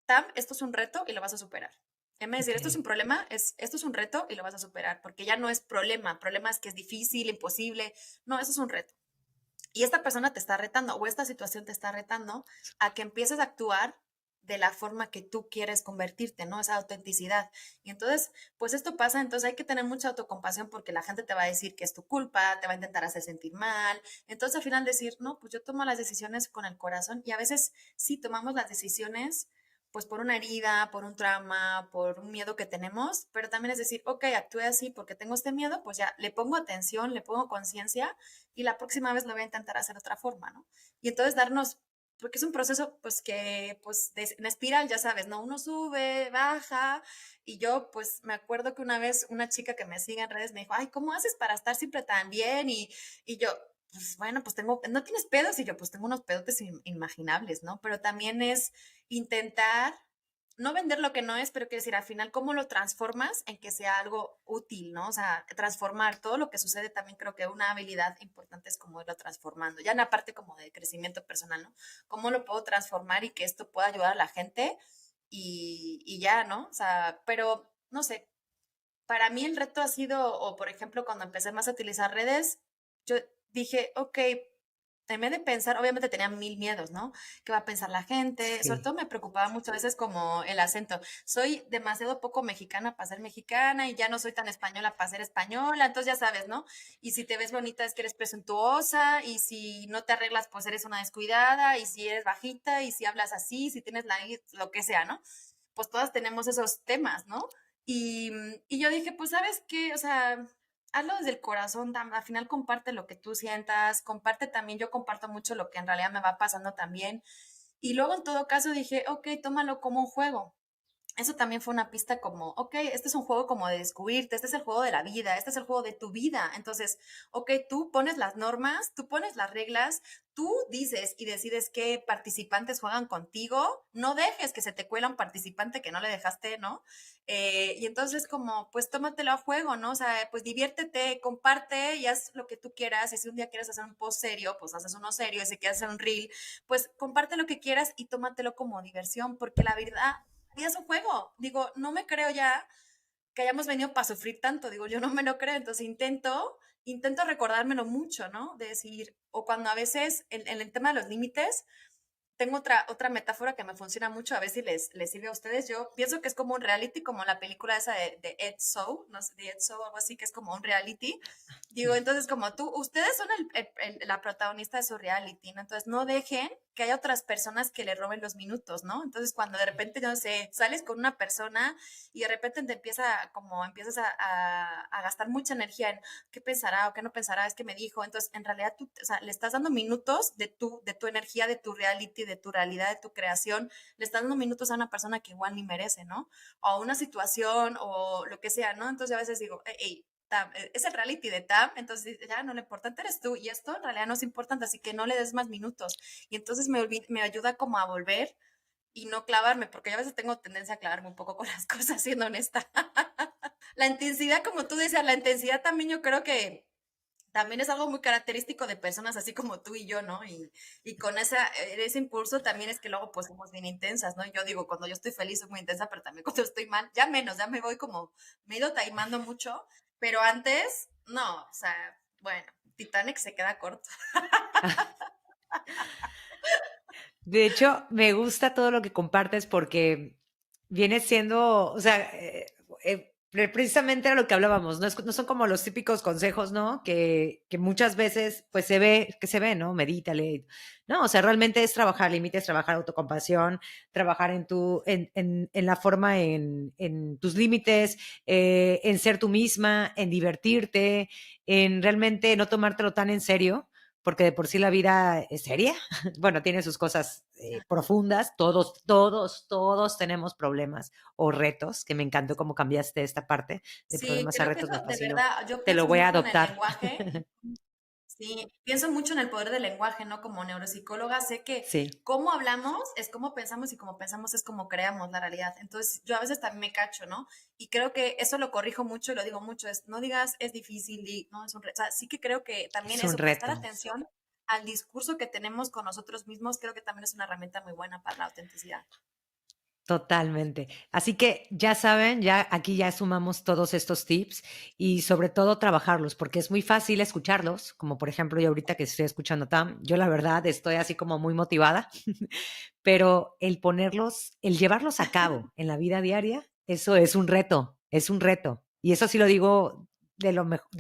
Tam, esto es un reto y lo vas a superar. En vez de decir, esto es un Ok. problema, esto es un reto y lo vas a superar, porque ya no es problema, problema es que es difícil, imposible. No, eso es un reto. Y esta persona te está retando o esta situación te está retando a que empieces a actuar de la forma que tú quieres convertirte, ¿no? Esa autenticidad. Y entonces, pues esto pasa, entonces hay que tener mucha autocompasión porque la gente te va a decir que es tu culpa, te va a intentar hacer sentir mal. Entonces al final decir, no, pues yo tomo las decisiones con el corazón y a veces sí tomamos las decisiones pues por una herida, por un trauma, por un miedo que tenemos, pero también es decir, ok, actúe así porque tengo este miedo, pues ya le pongo atención, le pongo conciencia y la próxima vez lo voy a intentar hacer de otra forma, ¿no? Y entonces darnos, porque es un proceso pues que pues en espiral, ya sabes, ¿no? Uno sube, baja y yo pues me acuerdo que una vez una chica que me sigue en redes me dijo, ay, ¿cómo haces para estar siempre tan bien? Y yo, pues bueno, pues tengo, ¿no tienes pedos? Y yo, pues tengo unos pedotes inimaginables, ¿no? Pero también es intentar no vender lo que no es, pero quiero decir, al final, ¿cómo lo transformas en que sea algo útil, ¿no? O sea, transformar todo lo que sucede también creo que una habilidad importante es como irlo transformando, ya en la parte como de crecimiento personal, ¿no? ¿Cómo lo puedo transformar y que esto pueda ayudar a la gente y ya, ¿no? O sea, pero no sé, para mí el reto ha sido, o por ejemplo, cuando empecé más a utilizar redes, yo dije, ok, en vez de pensar, obviamente tenía mil miedos, ¿no? ¿Qué va a pensar la gente? Sobre Sí. todo me preocupaba muchas veces como el acento. Soy demasiado poco mexicana para ser mexicana y ya no soy tan española para ser española, entonces ya sabes, ¿no? Y si te ves bonita es que eres presuntuosa y si no te arreglas pues eres una descuidada y si eres bajita y si hablas así, si tienes lo que sea, ¿no? Pues todas tenemos esos temas, ¿no? Y yo dije, pues, ¿sabes qué? O sea, hazlo desde el corazón, al final comparte lo que tú sientas, comparte también, yo comparto mucho lo que en realidad me va pasando también. Y luego en todo caso dije, ok, tómalo como un juego. Eso también fue una pista como, ok, este es un juego como de descubrirte, este es el juego de la vida, este es el juego de tu vida. Entonces, ok, tú pones las normas, tú pones las reglas, tú dices y decides qué participantes juegan contigo, no dejes que se te cuela un participante que no le dejaste, ¿no? Y entonces como, pues tómatelo a juego, ¿no? O sea, pues diviértete, comparte y haz lo que tú quieras. Y si un día quieres hacer un post serio, pues haces uno serio. Y si quieres hacer un reel, pues comparte lo que quieras y tómatelo como diversión, porque la verdad, y es un juego. Digo, no me creo ya. que hayamos venido para sufrir tanto, digo, yo no me lo creo, entonces intento recordármelo mucho, ¿no? De decir, o cuando a veces en el tema de los límites, tengo otra metáfora que me funciona mucho, a ver si les sirve a ustedes. Yo pienso que es como un reality, como la película esa de Ed Show, no sé, de Ed Show, algo así, que es como un reality. Digo, entonces, como tú, ustedes son la protagonista de su reality, ¿no? Entonces, no dejen que haya otras personas que le roben los minutos, ¿no? Entonces, cuando de repente, no sé, sales con una persona y de repente te empiezas a gastar mucha energía en qué pensará o qué no pensará, es que me dijo. Entonces, en realidad tú, o sea, le estás dando minutos de tu energía, de tu reality, de tu realidad, de tu creación, le estás dando minutos a una persona que igual ni merece, ¿no? O a una situación o lo que sea, ¿no? Entonces, a veces digo, hey, Tam, es el reality de Tam, entonces ya no, lo importante eres tú y esto en realidad no es importante, así que no le des más minutos. Y entonces me ayuda como a volver y no clavarme, porque yo a veces tengo tendencia a clavarme un poco con las cosas, siendo honesta. La intensidad, como tú decías, la intensidad también yo creo que también es algo muy característico de personas así como tú y yo, ¿no? Y con ese impulso también es que luego pues somos bien intensas, ¿no? Yo digo, cuando yo estoy feliz soy muy intensa, pero también cuando estoy mal, ya menos, ya me voy como, me he ido taimando mucho, pero antes, no, o sea, bueno, Titanic se queda corto. De hecho, me gusta todo lo que compartes porque viene siendo, o sea, precisamente era lo que hablábamos, no son como los típicos consejos, ¿no? Que muchas veces, pues se ve, ¿no? Medítale, ¿no? O sea, realmente es trabajar límites, trabajar autocompasión, trabajar en la forma, en tus límites, en ser tú misma, en divertirte, en realmente no tomártelo tan en serio, porque de por sí la vida es seria. Bueno, tiene sus cosas profundas, todos tenemos problemas o retos, que me encantó cómo cambiaste esta parte de Sí, problemas a creo que retos, eso me de fascinó. verdad, yo Te lo pienso voy a mucho en el adoptar. lenguaje. Sí, pienso mucho en el poder del lenguaje, ¿no? Como neuropsicóloga, sé que Sí, cómo hablamos es cómo pensamos y cómo pensamos es como creamos la realidad. Entonces, yo a veces también me cacho, ¿no? Y creo que eso lo corrijo mucho y lo digo mucho, es no digas es difícil, no, es un reto. O sea, sí que creo que también es un eso, prestar reto. atención al discurso que tenemos con nosotros mismos, creo que también es una herramienta muy buena para la autenticidad. Totalmente. Así que ya saben, ya aquí ya sumamos todos estos tips y sobre todo trabajarlos, porque es muy fácil escucharlos, como por ejemplo yo ahorita que estoy escuchando a Tam, yo la verdad estoy así como muy motivada, pero el ponerlos, el llevarlos a cabo en la vida diaria, eso es un reto, es un reto. Y eso sí lo digo de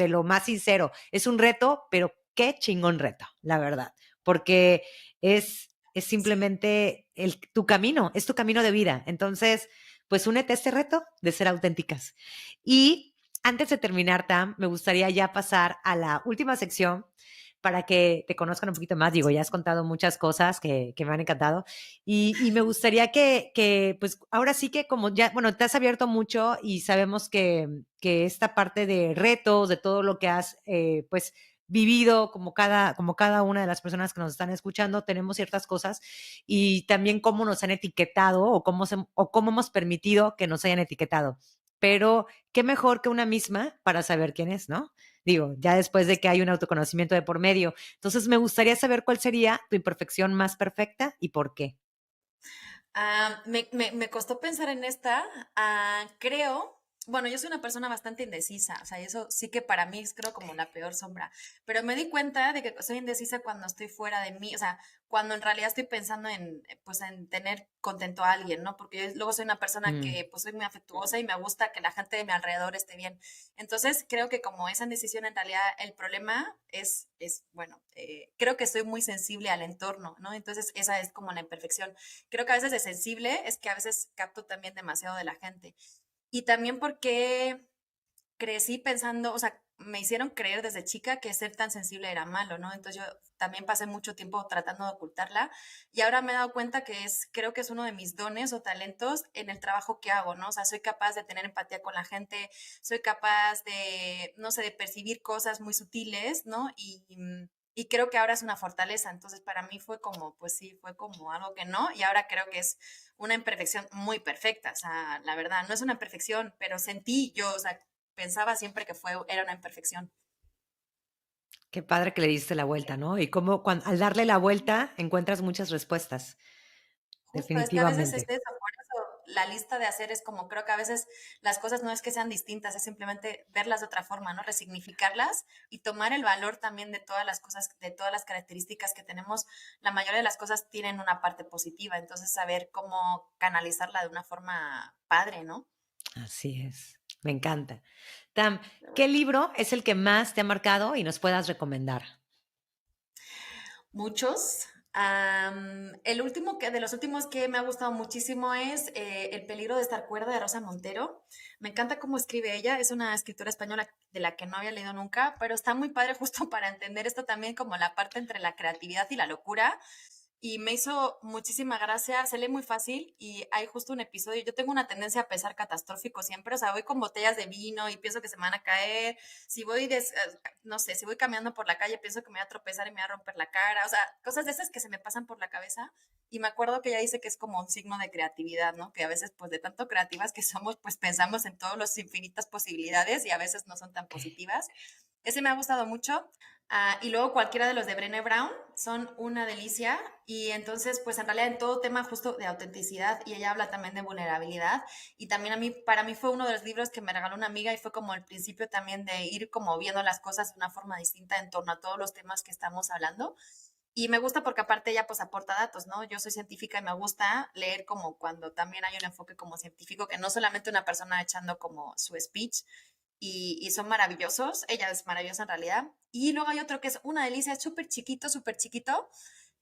lo más sincero, es un reto, pero qué chingón reto, la verdad, porque es Sí. simplemente tu camino, es tu camino de vida. Entonces, pues únete a este reto de ser auténticas. Y antes de terminar, Tam, me gustaría ya pasar a la última sección para que te conozcan un poquito más. Digo, ya has contado muchas cosas que me han encantado y me gustaría pues ahora sí que como ya, bueno, te has abierto mucho y sabemos que esta parte de retos, de todo lo que has, pues, vivido como cada una de las personas que nos están escuchando, tenemos ciertas cosas y también cómo nos han etiquetado o cómo hemos permitido que nos hayan etiquetado. Pero qué mejor que una misma para saber quién es, ¿no? Digo, ya después de que hay un autoconocimiento de por medio. Entonces, me gustaría saber cuál sería tu imperfección más perfecta y por qué. Me costó pensar en esta. Creo, bueno, yo soy una persona bastante indecisa, o sea, eso sí que para mí es creo como la peor sombra, pero me di cuenta de que soy indecisa cuando estoy fuera de mí, o sea, cuando en realidad estoy pensando en, pues, en tener contento a alguien, ¿no? Porque yo luego soy una persona Mm, que, pues, soy muy afectuosa y me gusta que la gente de mi alrededor esté bien. Entonces, creo que como esa indecisión en realidad el problema bueno, creo que soy muy sensible al entorno, ¿no? Entonces, esa es como la imperfección. Creo que a veces de sensible es que a veces capto también demasiado de la gente. Y también porque crecí pensando, o sea, me hicieron creer desde chica que ser tan sensible era malo, ¿no? Entonces yo también pasé mucho tiempo tratando de ocultarla y ahora me he dado cuenta que creo que es uno de mis dones o talentos en el trabajo que hago, ¿no? O sea, soy capaz de tener empatía con la gente, soy capaz de, no sé, de percibir cosas muy sutiles, ¿no? Y creo que ahora es una fortaleza, entonces para mí fue como, pues sí, fue como algo que no, y ahora creo que es una imperfección muy perfecta, o sea, la verdad, no es una perfección, pero sentí yo, o sea, pensaba siempre que era una imperfección. qué padre que le diste la vuelta, ¿no? Y cómo al darle la vuelta encuentras muchas respuestas, Justo, es que a veces es definitivamente. eso, por eso la lista de hacer es como, creo que a veces las cosas no es que sean distintas, es simplemente verlas de otra forma, ¿no? Resignificarlas y tomar el valor también de todas las cosas, de todas las características que tenemos. La mayoría de las cosas tienen una parte positiva, entonces saber cómo canalizarla de una forma padre, ¿no? Así es. Me encanta. Tam, ¿qué libro es el que más te ha marcado y nos puedas recomendar? Muchos. El último de los últimos que me ha gustado muchísimo es El peligro de estar cuerda de Rosa Montero. Me encanta cómo escribe ella, es una escritora española de la que no había leído nunca, pero está muy padre justo para entender esto también como la parte entre la creatividad y la locura. Y me hizo muchísima gracia, se lee muy fácil y hay justo un episodio, yo tengo una tendencia a pensar catastrófico siempre, o sea, voy con botellas de vino y pienso que se me van a caer, si voy, no sé, si voy caminando por la calle pienso que me voy a tropezar y me voy a romper la cara, o sea, cosas de esas que se me pasan por la cabeza y me acuerdo que ella dice que es como un signo de creatividad, ¿no? Que a veces pues de tanto creativas que somos pues pensamos en todas las infinitas posibilidades y a veces no son tan Ok. positivas. Ese me ha gustado mucho. Y luego cualquiera de los de Brené Brown son una delicia y entonces pues en realidad en todo tema justo de autenticidad y ella habla también de vulnerabilidad y también para mí fue uno de los libros que me regaló una amiga y fue como el principio también de ir como viendo las cosas de una forma distinta en torno a todos los temas que estamos hablando y me gusta porque aparte ella pues aporta datos, ¿no? Yo soy científica y me gusta leer como cuando también hay un enfoque como científico, que no solamente una persona echando como su speech, y son maravillosos. Ella es maravillosa en realidad. Y luego hay otro que es una delicia, es súper chiquito, súper chiquito.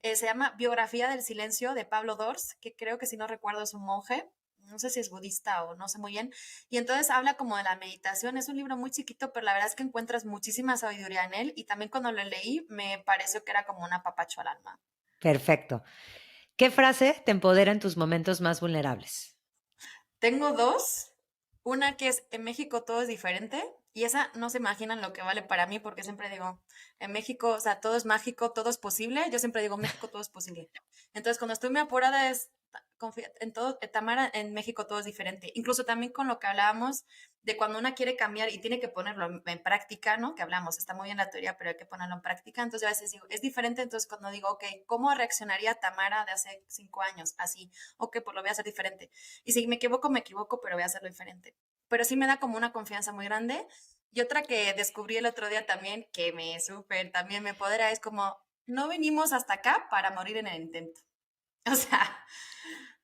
Se llama Biografía del Silencio de Pablo Dors, que creo que si no recuerdo es un monje. No sé si es budista o no sé muy bien. Y entonces habla como de la meditación. Es un libro muy chiquito, pero la verdad es que encuentras muchísima sabiduría en él. Y también cuando lo leí me pareció que era como un apapacho al alma. Perfecto. ¿Qué frase te empodera en tus momentos más vulnerables? Tengo dos. Una que es en México todo es diferente y esa no se imaginan lo que vale para mí porque siempre digo, en México, o sea, todo es mágico, todo es posible. Yo siempre digo, México todo es posible. Entonces, cuando estoy muy apurada es, confía en todo, Tamara, en México todo es diferente. Incluso también con lo que hablábamos de cuando una quiere cambiar y tiene que ponerlo en práctica, ¿no? Que hablamos, está muy bien la teoría, pero hay que ponerlo en práctica. Entonces, yo a veces digo, es diferente. Entonces, cuando digo, ok, ¿cómo reaccionaría Tamara de hace 5 años? Así, ok, pues lo voy a hacer diferente. Y si me equivoco, pero voy a hacerlo diferente. Pero sí me da como una confianza muy grande. Y otra que descubrí el otro día también, que también me empodera, es como, no venimos hasta acá para morir en el intento. O sea,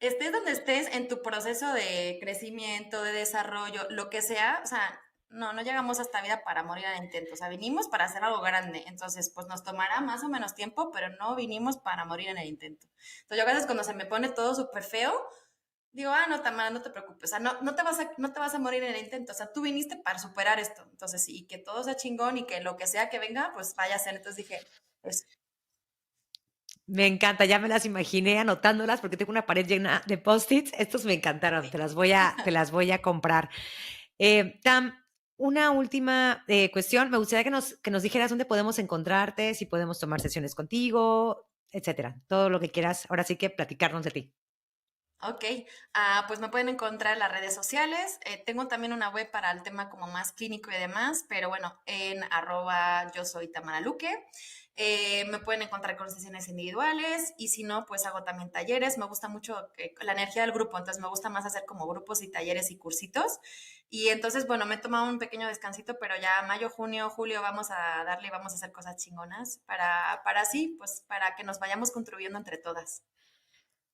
estés donde estés en tu proceso de crecimiento, de desarrollo, lo que sea, o sea, no llegamos a esta vida para morir en el intento, o sea, vinimos para hacer algo grande, entonces pues nos tomará más o menos tiempo, pero no vinimos para morir en el intento. Entonces yo a veces cuando se me pone todo súper feo, digo, no, Tamara, no te preocupes, o sea, no te vas a morir en el intento, o sea, tú viniste para superar esto, entonces, y que todo sea chingón y que lo que sea que venga, pues vaya a ser, entonces dije, pues, Me encanta, ya me las imaginé anotándolas porque tengo una pared llena de post-its. Estos me encantaron, sí. te las voy a comprar. Tam, una última cuestión. Me gustaría que nos dijeras dónde podemos encontrarte, si podemos tomar sesiones contigo, etcétera. Todo lo que quieras. Ahora sí que platicarnos de ti. Ok, pues me pueden encontrar en las redes sociales. Tengo también una web para el tema como más clínico y demás, pero bueno, en arroba yo soy Tamara Luque. Me pueden encontrar con sesiones individuales y si no, pues hago también talleres. Me gusta mucho la energía del grupo, entonces me gusta más hacer como grupos y talleres y cursitos. Y entonces, bueno, me he tomado un pequeño descansito, pero ya mayo, junio, julio vamos a darle y vamos a hacer cosas chingonas para así, pues para que nos vayamos contribuyendo entre todas.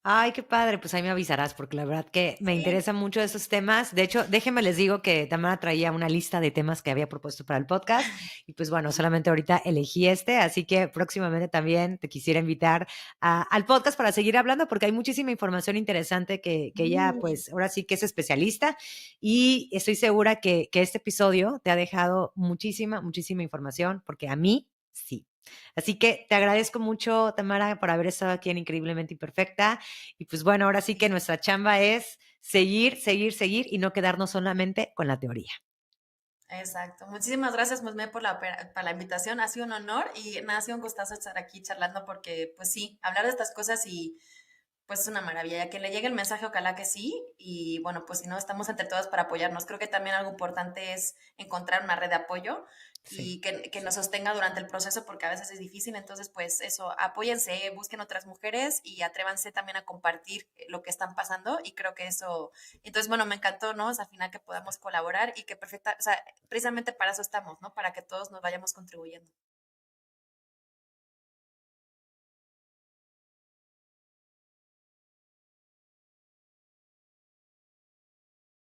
Ay, qué padre, pues ahí me avisarás, porque la verdad que me Sí. interesan mucho esos temas. De hecho, déjenme les digo que Tamara traía una lista de temas que había propuesto para el podcast y pues bueno, solamente ahorita elegí este, así que próximamente también te quisiera invitar al podcast para seguir hablando porque hay muchísima información interesante que ella Sí. pues ahora sí que es especialista y estoy segura que este episodio te ha dejado muchísima información porque a mí sí. Así que te agradezco mucho, Tamara, por haber estado aquí en Increíblemente Imperfecta. Y pues bueno, ahora sí que nuestra chamba es seguir y no quedarnos solamente con la teoría. Exacto. Muchísimas gracias, Mosme, por la invitación. Ha sido un honor y me ha sido un gustazo estar aquí charlando porque, pues sí, hablar de estas cosas y pues es una maravilla. A quien le llegue el mensaje, ojalá que sí. Y bueno, pues si no, estamos entre todas para apoyarnos. Creo que también algo importante es encontrar una red de apoyo Sí. y que nos sostenga durante el proceso, porque a veces es difícil. Entonces, pues eso, apóyense, busquen otras mujeres y atrévanse también a compartir lo que están pasando. Y creo que eso, entonces, bueno, me encantó, ¿no? O sea, al final que podamos colaborar y que perfecta, o sea, precisamente para eso estamos, ¿no? Para que todos nos vayamos contribuyendo.